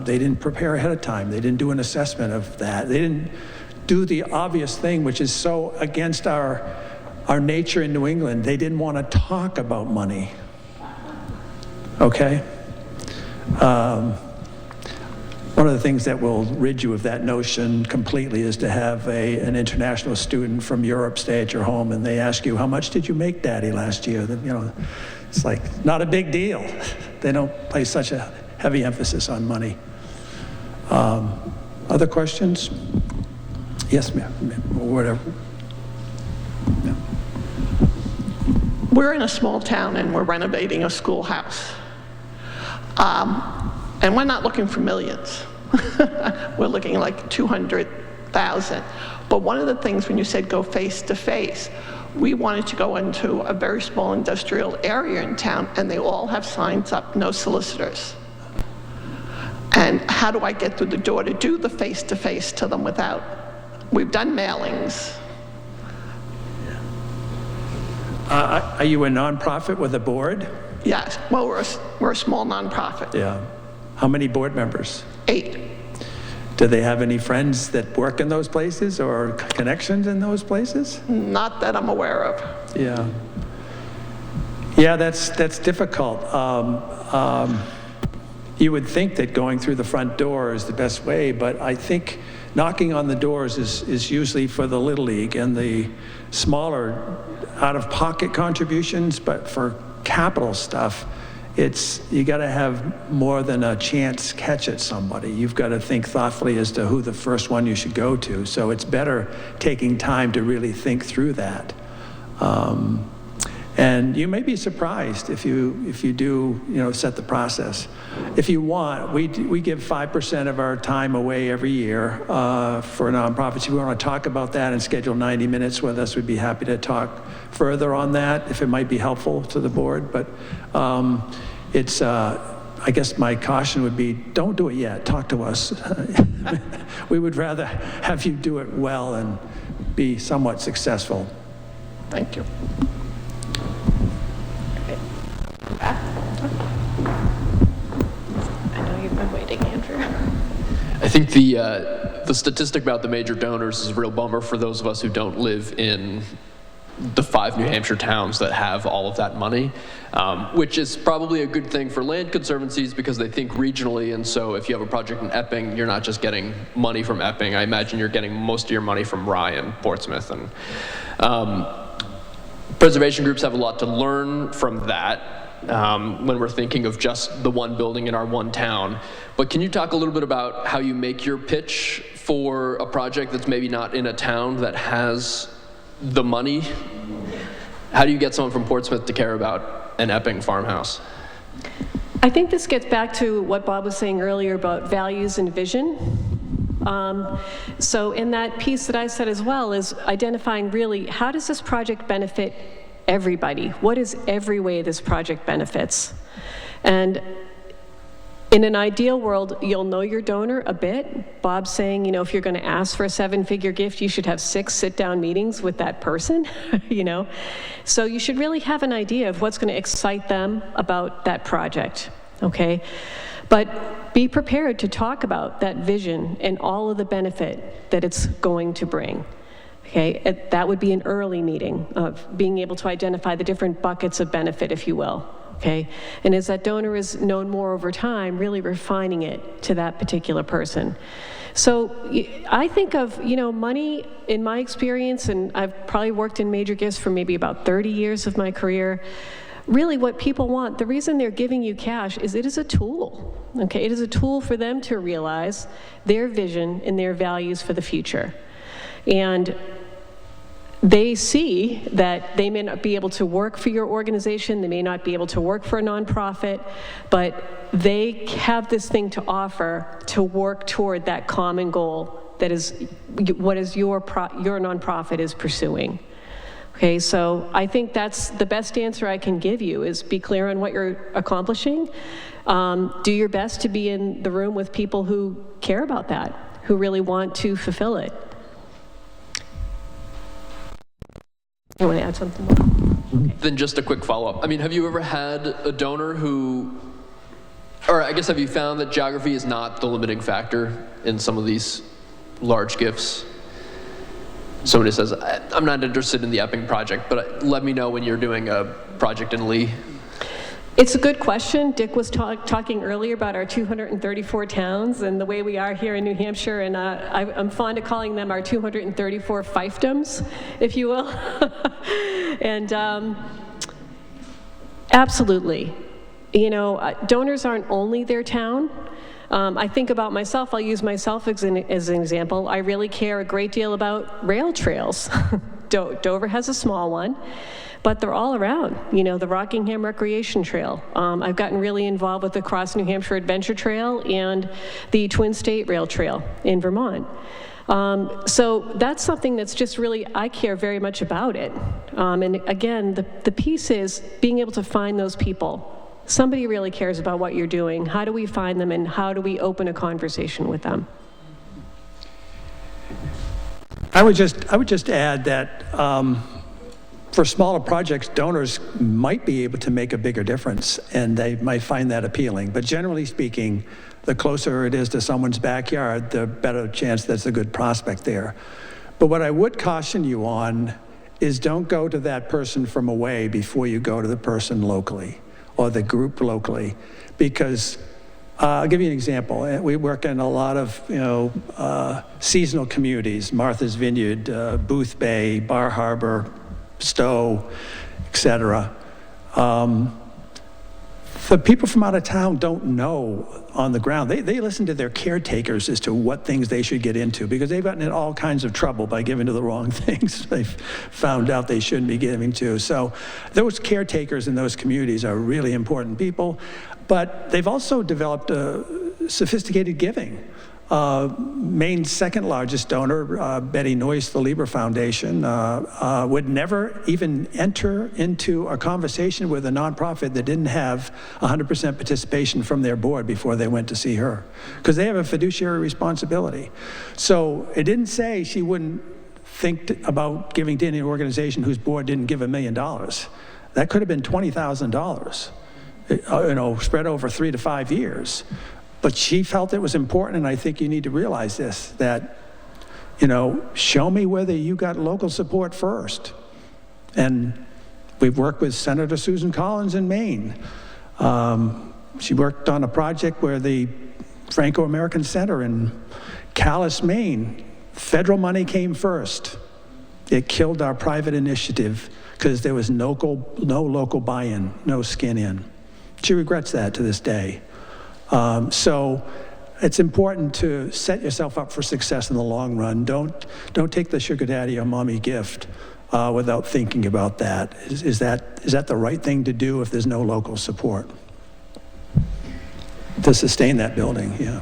They didn't prepare ahead of time. They didn't do an assessment of that. They didn't do the obvious thing, which is so against our nature in New England. They didn't want to talk about money. Okay? One of the things that will rid you of that notion completely is to have an international student from Europe stay at your home, and they ask you, how much did you make, Daddy, last year? It's like, not a big deal. They don't place such a heavy emphasis on money. Other questions? Yes, ma'am, or whatever. No. We're in a small town and we're renovating a schoolhouse. And we're not looking for millions. We're looking like 200,000. But one of the things when you said go face to face, we wanted to go into a very small industrial area in town, and they all have signs up, no solicitors. And how do I get through the door to do the face to face to them without, we've done mailings. Are you a nonprofit with a board? Yes, well, we're a small nonprofit. Yeah. How many board members? 8. Do they have any friends that work in those places or connections in those places? Not that I'm aware of. Yeah. Yeah, that's difficult. You would think that going through the front door is the best way, but I think knocking on the doors is usually for the Little League and the smaller out-of-pocket contributions, but for capital stuff, you got to have more than a chance catch at somebody. You've got to think thoughtfully as to who the first one you should go to. So it's better taking time to really think through that. And you may be surprised if you do, set the process. If you want, we give 5% of our time away every year for nonprofits. If you want to talk about that and schedule 90 minutes with us, we'd be happy to talk further on that if it might be helpful to the board. But I guess my caution would be, don't do it yet, talk to us. We would rather have you do it well and be somewhat successful. Thank you. I know you've been waiting, Andrew. I think the statistic about the major donors is a real bummer for those of us who don't live in the 5 New Hampshire towns that have all of that money, which is probably a good thing for land conservancies because they think regionally, and so if you have a project in Epping, you're not just getting money from Epping. I imagine you're getting most of your money from Rye and Portsmouth. And preservation groups have a lot to learn from that when we're thinking of just the one building in our one town. But can you talk a little bit about how you make your pitch for a project that's maybe not in a town that has the money? How do you get someone from Portsmouth to care about an Epping farmhouse? I think this gets back to what Bob was saying earlier about values and vision. So in that piece that I said as well is identifying really, how does this project benefit everybody? What is every way this project benefits? And in an ideal world, you'll know your donor a bit. Bob's saying, you know, if you're going to ask for a 7-figure gift, you should have 6 sit-down meetings with that person, you know? So you should really have an idea of what's going to excite them about that project, okay? But be prepared to talk about that vision and all of the benefit that it's going to bring. Okay, that would be an early meeting of being able to identify the different buckets of benefit, if you will. Okay, and as that donor is known more over time, really refining it to that particular person. So I think of, you know, money in my experience, and I've probably worked in major gifts for maybe about 30 years of my career. Really what people want, the reason they're giving you cash is it is a tool. Okay, it is a tool for them to realize their vision and their values for the future. And they see that they may not be able to work for your organization, they may not be able to work for a nonprofit, but they have this thing to offer to work toward that common goal that is what is your nonprofit is pursuing. Okay, so I think that's the best answer I can give you is be clear on what you're accomplishing. Do your best to be in the room with people who care about that, who really want to fulfill it. You want to add something more? Okay. Then just a quick follow-up. I mean, have you ever had a donor who, or I guess have you found that geography is not the limiting factor in some of these large gifts? Somebody says, I'm not interested in the Epping project, but let me know when you're doing a project in Lee. It's a good question. Dick was talking earlier about our 234 towns and the way we are here in New Hampshire, and I'm fond of calling them our 234 fiefdoms, if you will. And absolutely. You know, donors aren't only their town. I think about myself, I'll use myself as an example. I really care a great deal about rail trails. Dover has a small one, but they're all around. You know, the Rockingham Recreation Trail. I've gotten really involved with the Cross New Hampshire Adventure Trail and the Twin State Rail Trail in Vermont. So that's something that's just really, I care very much about it. And again, the piece is being able to find those people. Somebody really cares about what you're doing. How do we find them and how do we open a conversation with them? I would just add that for smaller projects, donors might be able to make a bigger difference, and they might find that appealing. But generally speaking, the closer it is to someone's backyard, the better chance that's a good prospect there. But what I would caution you on is don't go to that person from away before you go to the person locally or the group locally, because I'll give you an example. We work in a lot of, seasonal communities, Martha's Vineyard, Booth Bay, Bar Harbor, Stowe, et cetera. The people from out of town don't know on the ground. They listen to their caretakers as to what things they should get into, because they've gotten in all kinds of trouble by giving to the wrong things they've found out they shouldn't be giving to. So those caretakers in those communities are really important people, but they've also developed sophisticated giving. Maine's second largest donor, Betty Noyce, the Lieber Foundation, would never even enter into a conversation with a nonprofit that didn't have 100% participation from their board before they went to see her, because they have a fiduciary responsibility. So it didn't say she wouldn't think about giving to any organization whose board didn't give $1 million. That could have been $20,000, spread over 3 to 5 years. But she felt it was important, and I think you need to realize this, that, show me whether you got local support first. And we've worked with Senator Susan Collins in Maine. She worked on a project where the Franco-American Center in Calais, Maine, federal money came first. It killed our private initiative because there was no local buy-in, no skin in. She regrets that to this day. So it's important to set yourself up for success in the long run. Don't take the sugar daddy or mommy gift without thinking about that. Is that the right thing to do if there's no local support to sustain that building? Yeah.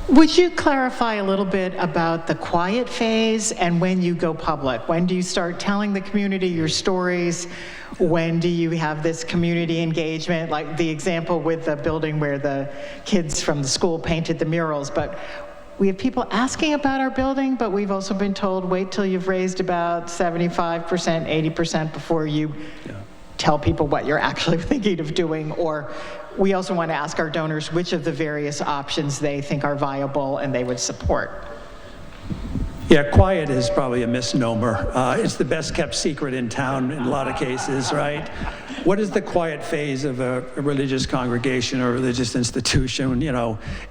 Would you clarify a little bit about the quiet phase and when you go public? When do you start telling the community your stories? When do you have this community engagement, like the example with the building where the kids from the school painted the murals? But we have people asking about our building, but we've also been told, wait till you've raised about 75%, 80% before you tell people what you're actually thinking of doing. Or we also want to ask our donors which of the various options they think are viable and they would support. Yeah, quiet is probably a misnomer. It's the best kept secret in town in a lot of cases, right? What is the quiet phase of a religious congregation or religious institution?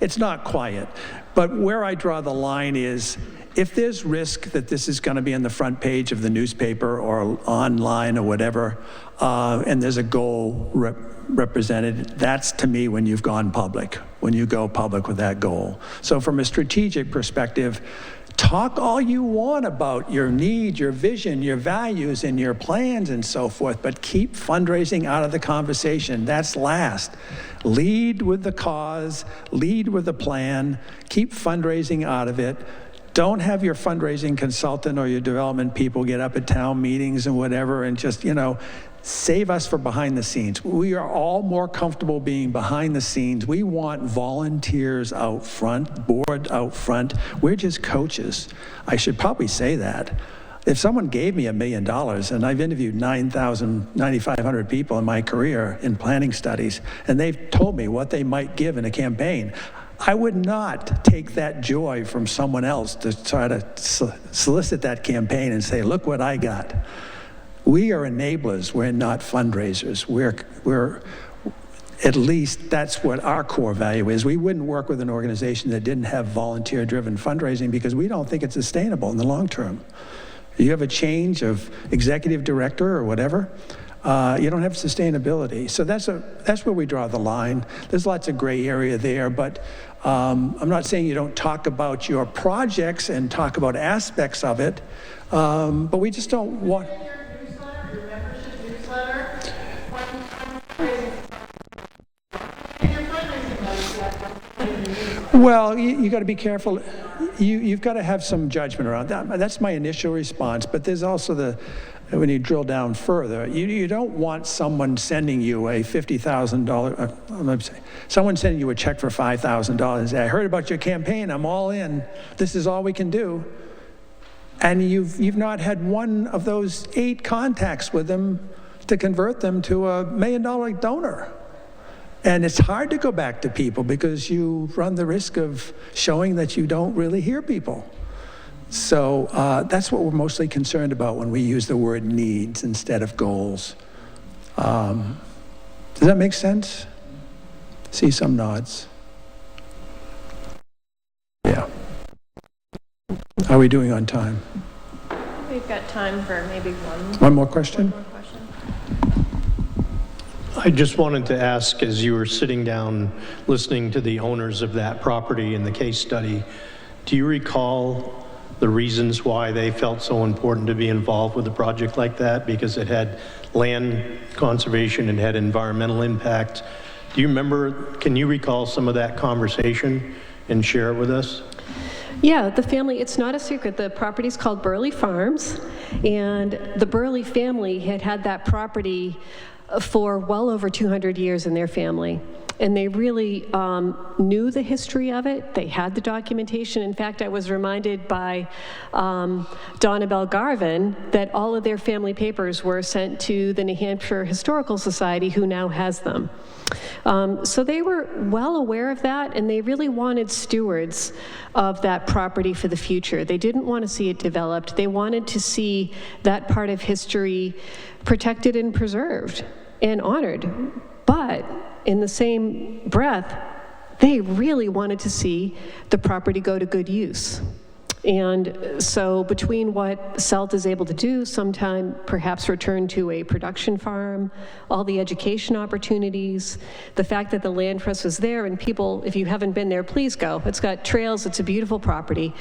It's not quiet. But where I draw the line is, if there's risk that this is going to be on the front page of the newspaper or online or whatever, and there's a goal represented, that's to me when you've gone public, when you go public with that goal. So from a strategic perspective, talk all you want about your needs, your vision, your values, and your plans and so forth, but keep fundraising out of the conversation. That's last. Lead with the cause, lead with the plan, keep fundraising out of it. Don't have your fundraising consultant or your development people get up at town meetings and whatever and just, save us for behind the scenes. We are all more comfortable being behind the scenes. We want volunteers out front, board out front. We're just coaches. I should probably say that. If someone gave me $1 million, and I've interviewed 9,500 people in my career in planning studies, and they've told me what they might give in a campaign, I would not take that joy from someone else to try to solicit that campaign and say, look what I got. We are enablers, we're not fundraisers. We're at least that's what our core value is. We wouldn't work with an organization that didn't have volunteer-driven fundraising because we don't think it's sustainable in the long term. You have a change of executive director or whatever, you don't have sustainability. So that's where we draw the line. There's lots of gray area there, but I'm not saying you don't talk about your projects and talk about aspects of it, but we just don't want... Your membership newsletter, Well, you got to be careful. You've got to have some judgment around that. That's my initial response, but there's also when you drill down further, you don't want someone sending you a $50,000, someone sending you a check for $5,000 and say, I heard about your campaign, I'm all in, this is all we can do. And you've not had one of those 8 contacts with them to convert them to a $1 million donor. And it's hard to go back to people because you run the risk of showing that you don't really hear people. So that's what we're mostly concerned about when we use the word needs instead of goals. Does that make sense? See some nods. Yeah. How are we doing on time? We've got time for maybe one more question. I just wanted to ask, as you were sitting down listening to the owners of that property in the case study, do you recall the reasons why they felt so important to be involved with a project like that? Because it had land conservation, it had environmental impact. Do you remember, can you recall some of that conversation and share it with us? Yeah, the family, it's not a secret. The property's called Burley Farms, and the Burley family had had that property for well over 200 years in their family. And they really knew the history of it. They had the documentation. In fact, I was reminded by Donna Bell Garvin that all of their family papers were sent to the New Hampshire Historical Society, who now has them. So they were well aware of that, and they really wanted stewards of that property for the future. They didn't want to see it developed. They wanted to see that part of history protected and preserved and honored. But in the same breath, they really wanted to see the property go to good use. And so between what SELT is able to do, sometime perhaps return to a production farm, all the education opportunities, the fact that the land trust was there, and people, if you haven't been there, please go. It's got trails, it's a beautiful property.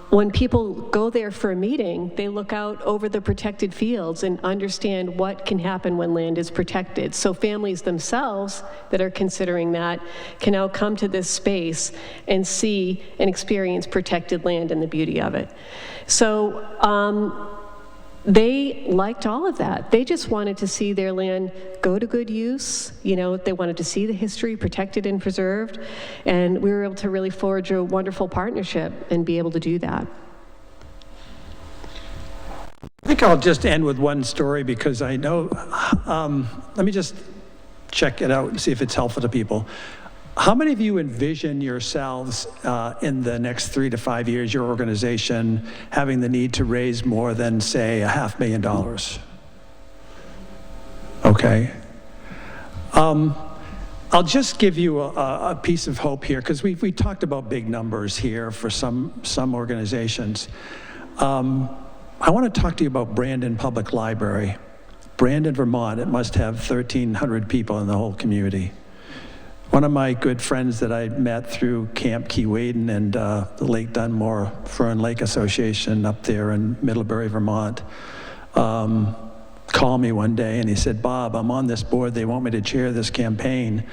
When people go there for a meeting, they look out over the protected fields and understand what can happen when land is protected. So families themselves that are considering that can now come to this space and see and experience protected land and the beauty of it. So they liked all of that. They just wanted to see their land go to good use. You know, they wanted to see the history protected and preserved. And we were able to really forge a wonderful partnership and be able to do that. I think I'll just end with one story because I know, let me just check it out and see if it's helpful to people. How many of you envision yourselves in the next 3 to 5 years, your organization having the need to raise more than, say, $500,000? Okay. I'll just give you a piece of hope here, because we talked about big numbers here for some organizations. I want to talk to you about Brandon Public Library. Brandon, Vermont, it must have 1,300 people in the whole community. One of my good friends that I met through Camp Keewaydin and the Lake Dunmore Fern Lake Association up there in Middlebury, Vermont, called me one day and he said, Bob, I'm on this board. They want me to chair this campaign.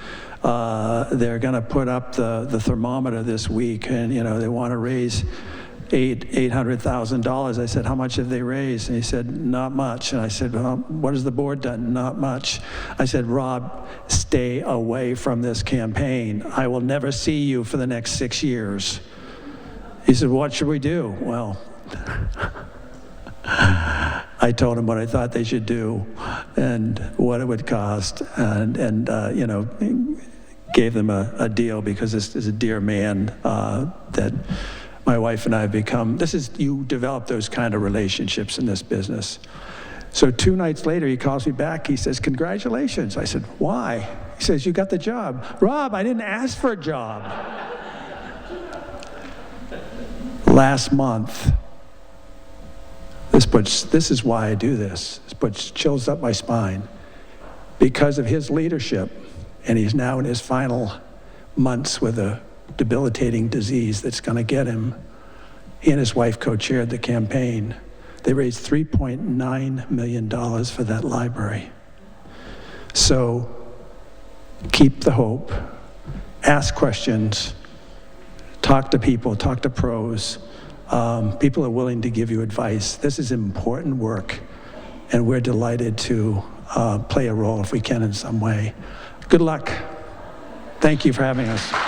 They're going to put up the thermometer this week, and they want to raise $800,000. I said, how much have they raised? And he said, not much. And I said, well, what has the board done? Not much. I said, Rob, stay away from this campaign. I will never see you for the next 6 years. He said, what should we do? Well, I told him what I thought they should do and what it would cost, and gave them a deal, because this is a dear man that my wife and I have become. You develop those kind of relationships in this business. So 2 nights later, he calls me back. He says, congratulations. I said, why? He says, you got the job. Rob, I didn't ask for a job. Last month, this is why I do this. This puts chills up my spine. Because of his leadership, and he's now in his final months with a debilitating disease that's going to get him. He and his wife co-chaired the campaign. They raised $3.9 million for that library. So keep the hope, ask questions, talk to people, talk to pros. People are willing to give you advice. This is important work, and we're delighted to play a role if we can in some way. Good luck. Thank you for having us.